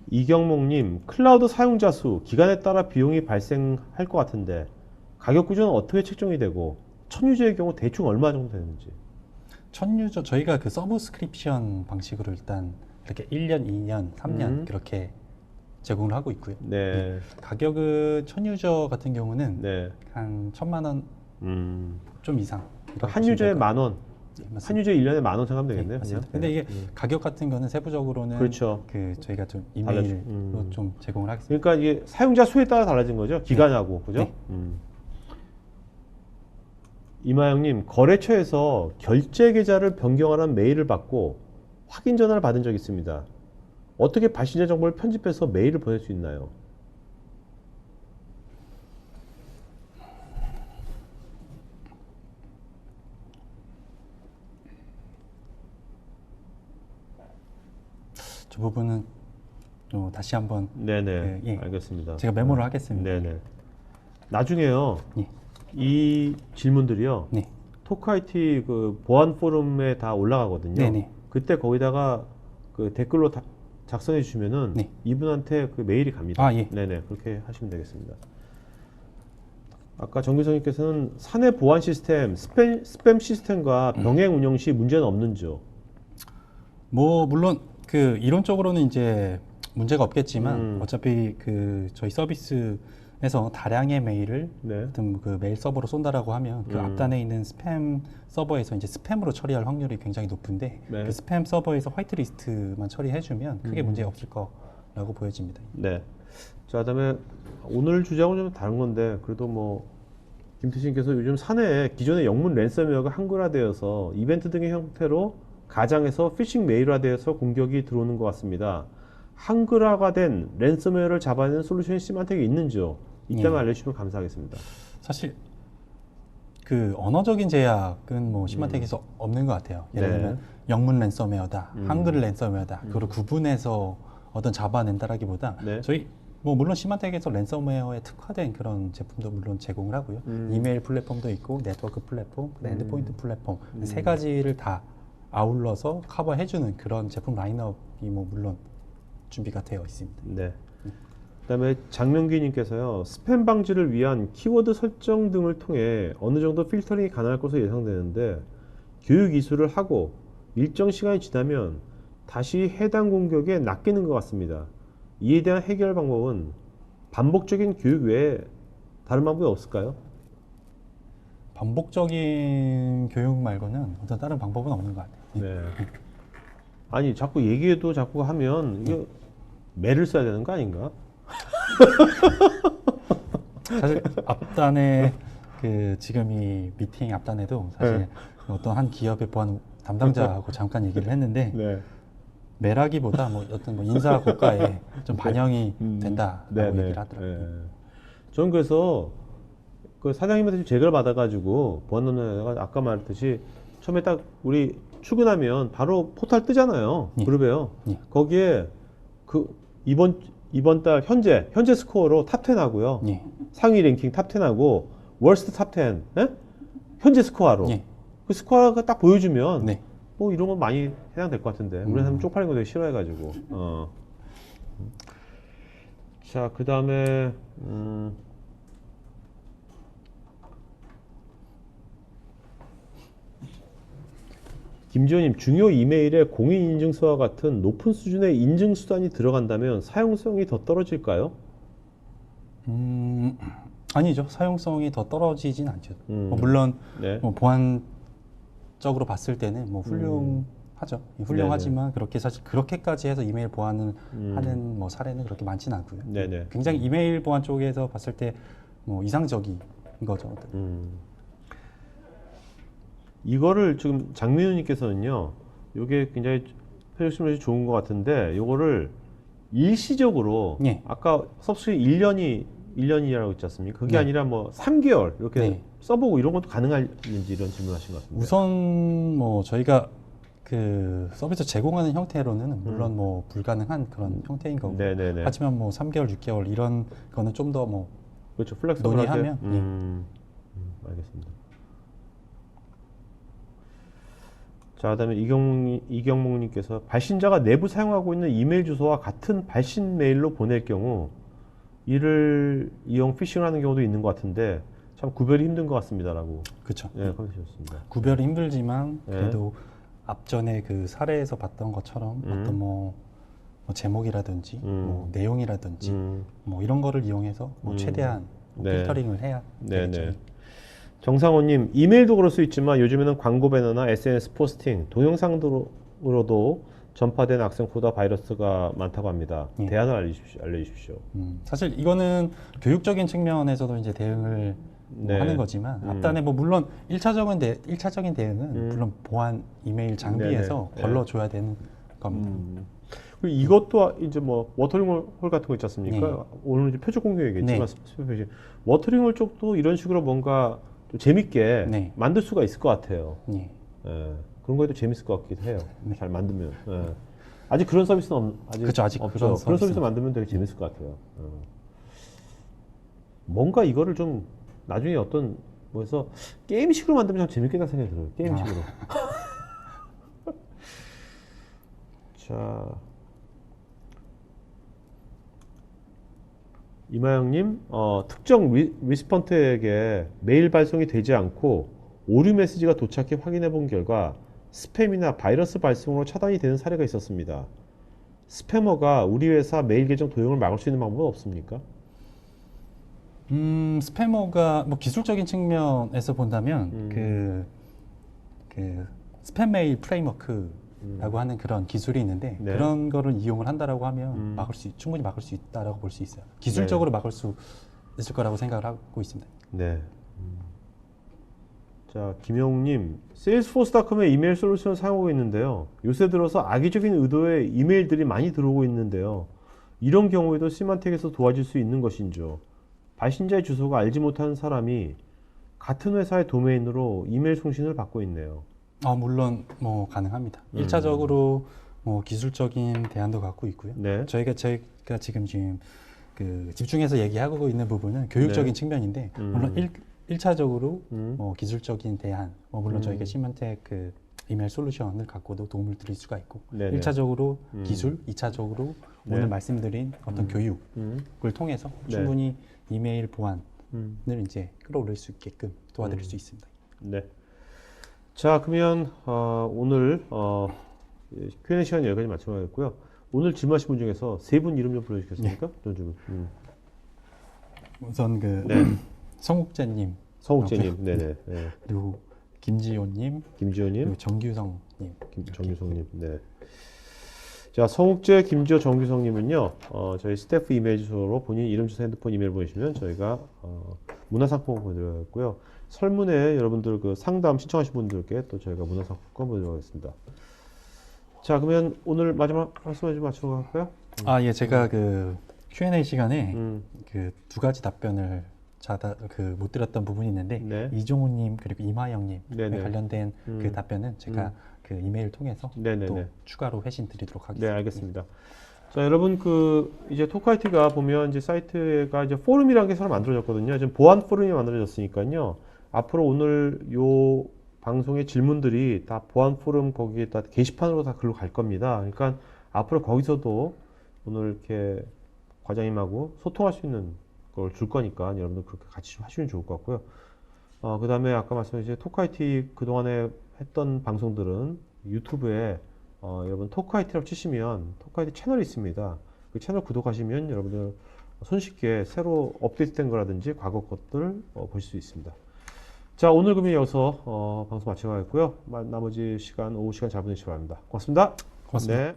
이경목님, 클라우드 사용자 수, 기간에 따라 비용이 발생할 것 같은데 가격 구조는 어떻게 책정이 되고 첫 유저의 경우 대충 얼마 정도 되는지. 첫 유저 저희가 그 서브스크립션 방식으로 일단 이렇게 1년, 2년, 3년 그렇게 제공을 하고 있고요. 네, 가격은 첫 유저 같은 경우는 네. 한 1,000만 원 좀 이상. 한 유저에 만 원, 네, 맞습니다. 한 유저에 1년에 만 원 생각하면 네, 되겠네요. 맞습니다. 그냥? 근데 이게 네. 가격 같은 거는 세부적으로는 그렇죠. 그 저희가 좀 달라져. 이메일로 좀 제공을 하겠습니다. 그러니까 이게 사용자 수에 따라 달라진 거죠. 기간하고, 그죠? 네. 이마영님, 거래처에서 결제 계좌를 변경하라는 메일을 받고 확인 전화를 받은 적이 있습니다. 어떻게 발신자 정보를 편집해서 메일을 보낼 수 있나요? 저 부분은 다시 한번 네네, 예. 알겠습니다. 제가 메모를 하겠습니다. 네네. 나중에요, 예. 이 질문들이요, 네. 토크IT 그 보안 포럼에 다 올라가거든요. 네네. 그때 거기다가 그 댓글로 작성해 주시면은 네. 이분한테 그 메일이 갑니다. 아, 예. 네네, 그렇게 하시면 되겠습니다. 아까 정규성님께서는 사내 보안 시스템, 스팸 시스템과 병행 운영 시 문제는 없는지요? 뭐 물론 그 이론적으로는 이제 문제가 없겠지만 어차피 그 저희 서비스에서 다량의 메일을 네. 어떤 그 메일 서버로 쏜다라고 하면 그 앞단에 있는 스팸 서버에서 이제 스팸으로 처리할 확률이 굉장히 높은데 네. 그 스팸 서버에서 화이트리스트만 처리해주면 크게 문제 없을 거라고 보여집니다. 네. 자, 그다음에 오늘 주제하고는 좀 다른 건데 그래도 뭐 김태신께서 요즘 사내에 기존의 영문 랜섬웨어가 한글화되어서 이벤트 등의 형태로 가장에서 피싱 메일화되어서 공격이 들어오는 것 같습니다. 한글화가 된 랜섬웨어를 잡아내는 솔루션이 시만텍에 있는지요? 이때만 알려주시면 감사하겠습니다. 사실 그 언어적인 제약은 뭐 시마텍에서 없는 것 같아요. 예를 네. 들면 영문 랜섬웨어다, 한글 랜섬웨어다, 그걸 구분해서 어떤 잡아낸다라기보다 네. 저희 뭐 물론 시마텍에서 랜섬웨어에 특화된 그런 제품도 물론 제공을 하고요. 이메일 플랫폼도 있고 네트워크 플랫폼, 엔드포인트 플랫폼 세 가지를 다 아울러서 커버해주는 그런 제품 라인업이 뭐 물론 준비가 되어 있습니다. 네. 그다음에 장명기님께서요, 스팸 방지를 위한 키워드 설정 등을 통해 어느 정도 필터링이 가능할 것으로 예상되는데 교육 이수를 하고 일정 시간이 지나면 다시 해당 공격에 낚이는 것 같습니다. 이에 대한 해결 방법은 반복적인 교육 외에 다른 방법이 없을까요? 반복적인 교육 말고는 어떤 다른 방법은 없는 것 같아요. 네. 아니 자꾸 얘기해도 자꾸 하면 이게 매를 써야 되는 거 아닌가? 사실 앞단에 그 지금 이 미팅 앞단에도 사실 어떤 한 기업의 보안 담당자하고 잠깐 얘기를 했는데 네. 매라기보다 뭐 어떤 뭐 인사 고과에 좀 반영이 된다라고 얘기를 하더라고요. 네. 저는 그래서 그 사장님한테 좀 제거를 받아가지고 보안담당자가 아까 말했듯이 처음에 딱 우리 출근하면 바로 포털 뜨잖아요. 예. 그룹에요. 예. 거기에 그 이번 달 현재 스코어로 탑10 하고요. 예. 상위 랭킹 탑10 하고 월스트 탑10 예? 현재 스코어로 예. 그 스코어가 딱 보여주면 네. 뭐 이런 건 많이 해당될 것 같은데 우리 사람 쪽팔린 거 되게 싫어해가지고 자, 그 다음에 김지호님, 중요 이메일에 공인인증서와 같은 높은 수준의 인증 수단이 들어간다면 사용성이 더 떨어질까요? 아니죠. 사용성이 더 떨어지진 않죠. 뭐 물론 네. 뭐 보안적으로 봤을 때는 뭐 훌륭하죠. 훌륭하지만 그렇게 사실 그렇게까지 해서 이메일 보안을 하는 뭐 사례는 그렇게 많지는 않고요. 네네. 굉장히 이메일 보안 쪽에서 봤을 때 뭐 이상적인 거죠. 이거를 지금 장민우님께서는요, 이게 굉장히 표현이 좋은 것 같은데, 이거를 일시적으로, 예. 아까 서브스크립 1년이라고 했지 않습니까? 그게 네. 아니라 뭐 3개월 이렇게 네. 써보고 이런 것도 가능한지 이런 질문하신 것 같습니다. 우선 뭐 저희가 그 서비스 제공하는 형태로는 물론 뭐 불가능한 그런 형태인 거고. 네네네. 하지만 뭐 3개월, 6개월 이런 거는 좀 더 뭐 그렇죠. 플렉서블하게. 논의하면 알겠습니다. 자, 그다음에 이경목님께서 발신자가 내부 사용하고 있는 이메일 주소와 같은 발신 메일로 보낼 경우 이를 이용 피싱을 하는 경우도 있는 것 같은데 참 구별이 힘든 것 같습니다라고. 그렇죠. 네, comment 주셨습니다. 구별이 힘들지만 네. 그래도 앞전에 그 사례에서 봤던 것처럼 어떤 뭐 제목이라든지 뭐 내용이라든지 뭐 이런 거를 이용해서 뭐 최대한 뭐 네. 필터링을 해야 되겠죠. 네네. 정상호님, 이메일도 그럴 수 있지만 요즘에는 광고 배너나 SNS 포스팅, 동영상으로도 전파된 악성코드와 바이러스가 많다고 합니다. 예. 대안을 알려주십시오. 사실 이거는 교육적인 측면에서도 이제 대응을 뭐 네. 하는 거지만 앞단에 뭐 물론 1차적인 대응은 물론 보안 이메일 장비에서 네네. 걸러줘야 되는 겁니다. 그리고 이것도 이제 뭐 워터링 홀 같은 거 있지 않습니까? 네. 오늘 이제 표적 공개 얘기했지만 네. 스팸 표시. 워터링 홀 쪽도 이런 식으로 뭔가 좀 재밌게 네. 만들 수가 있을 것 같아요. 예. 예. 그런 거에도 재밌을 것 같기도 해요. 잘 만들면. 예. 아직 그런 서비스는 아직 없죠. 그런 그런 서비스 서비스는 만들면 되게 재밌을 것 같아요. 뭔가 이거를 좀 나중에 어떤 뭐해서 게임식으로 만들면 참 재밌겠다 생각이 들어요. 게임식으로. 자, 이마영님, 특정 리스펀트에게 메일 발송이 되지 않고 오류 메시지가 도착해 확인해 본 결과 스팸이나 바이러스 발송으로 차단이 되는 사례가 있었습니다. 스패머가 우리 회사 메일 계정 도용을 막을 수 있는 방법은 없습니까? 스패머가 뭐 기술적인 측면에서 본다면 그 스팸 메일 프레임워크라고 하는 그런 기술이 있는데 네. 그런 거를 이용을 한다라고 하면 충분히 막을 수 있다라고 볼 수 있어요. 기술적으로 막을 수 있을 거라고 생각을 하고 있습니다. 네. 자, 김영웅님, 세일스포스닷컴의 이메일 솔루션을 사용하고 있는데요. 요새 들어서 악의적인 의도의 이메일들이 많이 들어오고 있는데요. 이런 경우에도 시만텍에서 도와줄 수 있는 것인지요? 발신자의 주소가 알지 못하는 사람이 같은 회사의 도메인으로 이메일 송신을 받고 있네요. 물론 뭐 가능합니다. 1차적으로 뭐 기술적인 대안도 갖고 있고요. 네. 저희가 지금 그 집중해서 얘기하고 있는 부분은 교육적인 네. 측면인데 물론 1차적으로 뭐 기술적인 대안, 뭐 물론 저희가 시멘텍 그 이메일 솔루션을 갖고도 도움을 드릴 수가 있고 네네. 1차적으로 기술, 2차적으로 네. 오늘 말씀드린 어떤 교육을 통해서 네. 충분히 이메일 보안을 이제 끌어올릴 수 있게끔 도와드릴 수 있습니다. 네. 자, 그러면 오늘 Q&A 시간 여기까지 마치겠고요. 오늘 질문하신 분 중에서 세 분 이름 좀 불러주시겠습니까? 좀. 우선 그 네. 성욱재님, 성욱재님, 네네. 네. 그리고 김지호님, 김지호님, 그리고 정규성님. 정규성님, 네. 자, 성욱재, 김지호, 정규성님은요, 저희 스태프 이메일 주소로 본인 이름, 주소, 핸드폰, 이메일 보내주시면 저희가 문화상품권 보내드리고요. 설문에 여러분들 그 상담 신청하신 분들께 또 저희가 문화상품권 보내드리겠습니다. 자, 그러면 오늘 마지막 말씀 좀 마치고 갈까요? 예, 제가 그 Q&A 시간에 그 두 가지 답변을 못 드렸던 부분이 있는데 네. 이종훈님 그리고 이마영님 네네. 관련된 그 답변은 제가 그 이메일 통해서 네네네. 또 추가로 회신 드리도록 네, 하겠습니다. 알겠습니다. 자, 여러분 이제 토크IT가 보면 이제 사이트가 이제 포럼이라는 게 새로 만들어졌거든요. 지금 보안 포럼이 만들어졌으니까요. 앞으로 오늘 요 방송의 질문들이 다 보안 포럼 거기에다 게시판으로 다 글로 갈 겁니다. 그러니까 앞으로 거기서도 오늘 이렇게 과장님하고 소통할 수 있는 걸 줄 거니까 여러분들 그렇게 같이 좀 하시면 좋을 것 같고요. 그 다음에 아까 말씀하신 토크IT 그동안에 했던 방송들은 유튜브에 여러분 토크IT라고 치시면 토크IT 채널이 있습니다. 그 채널 구독하시면 여러분들 손쉽게 새로 업데이트된 거라든지 과거 것들 보실 수 있습니다. 자, 오늘 금요일 여기서 방송 마치겠고요. 나머지 시간 오후 시간 잘 보내시기 바랍니다. 고맙습니다. 고맙습니다. 네.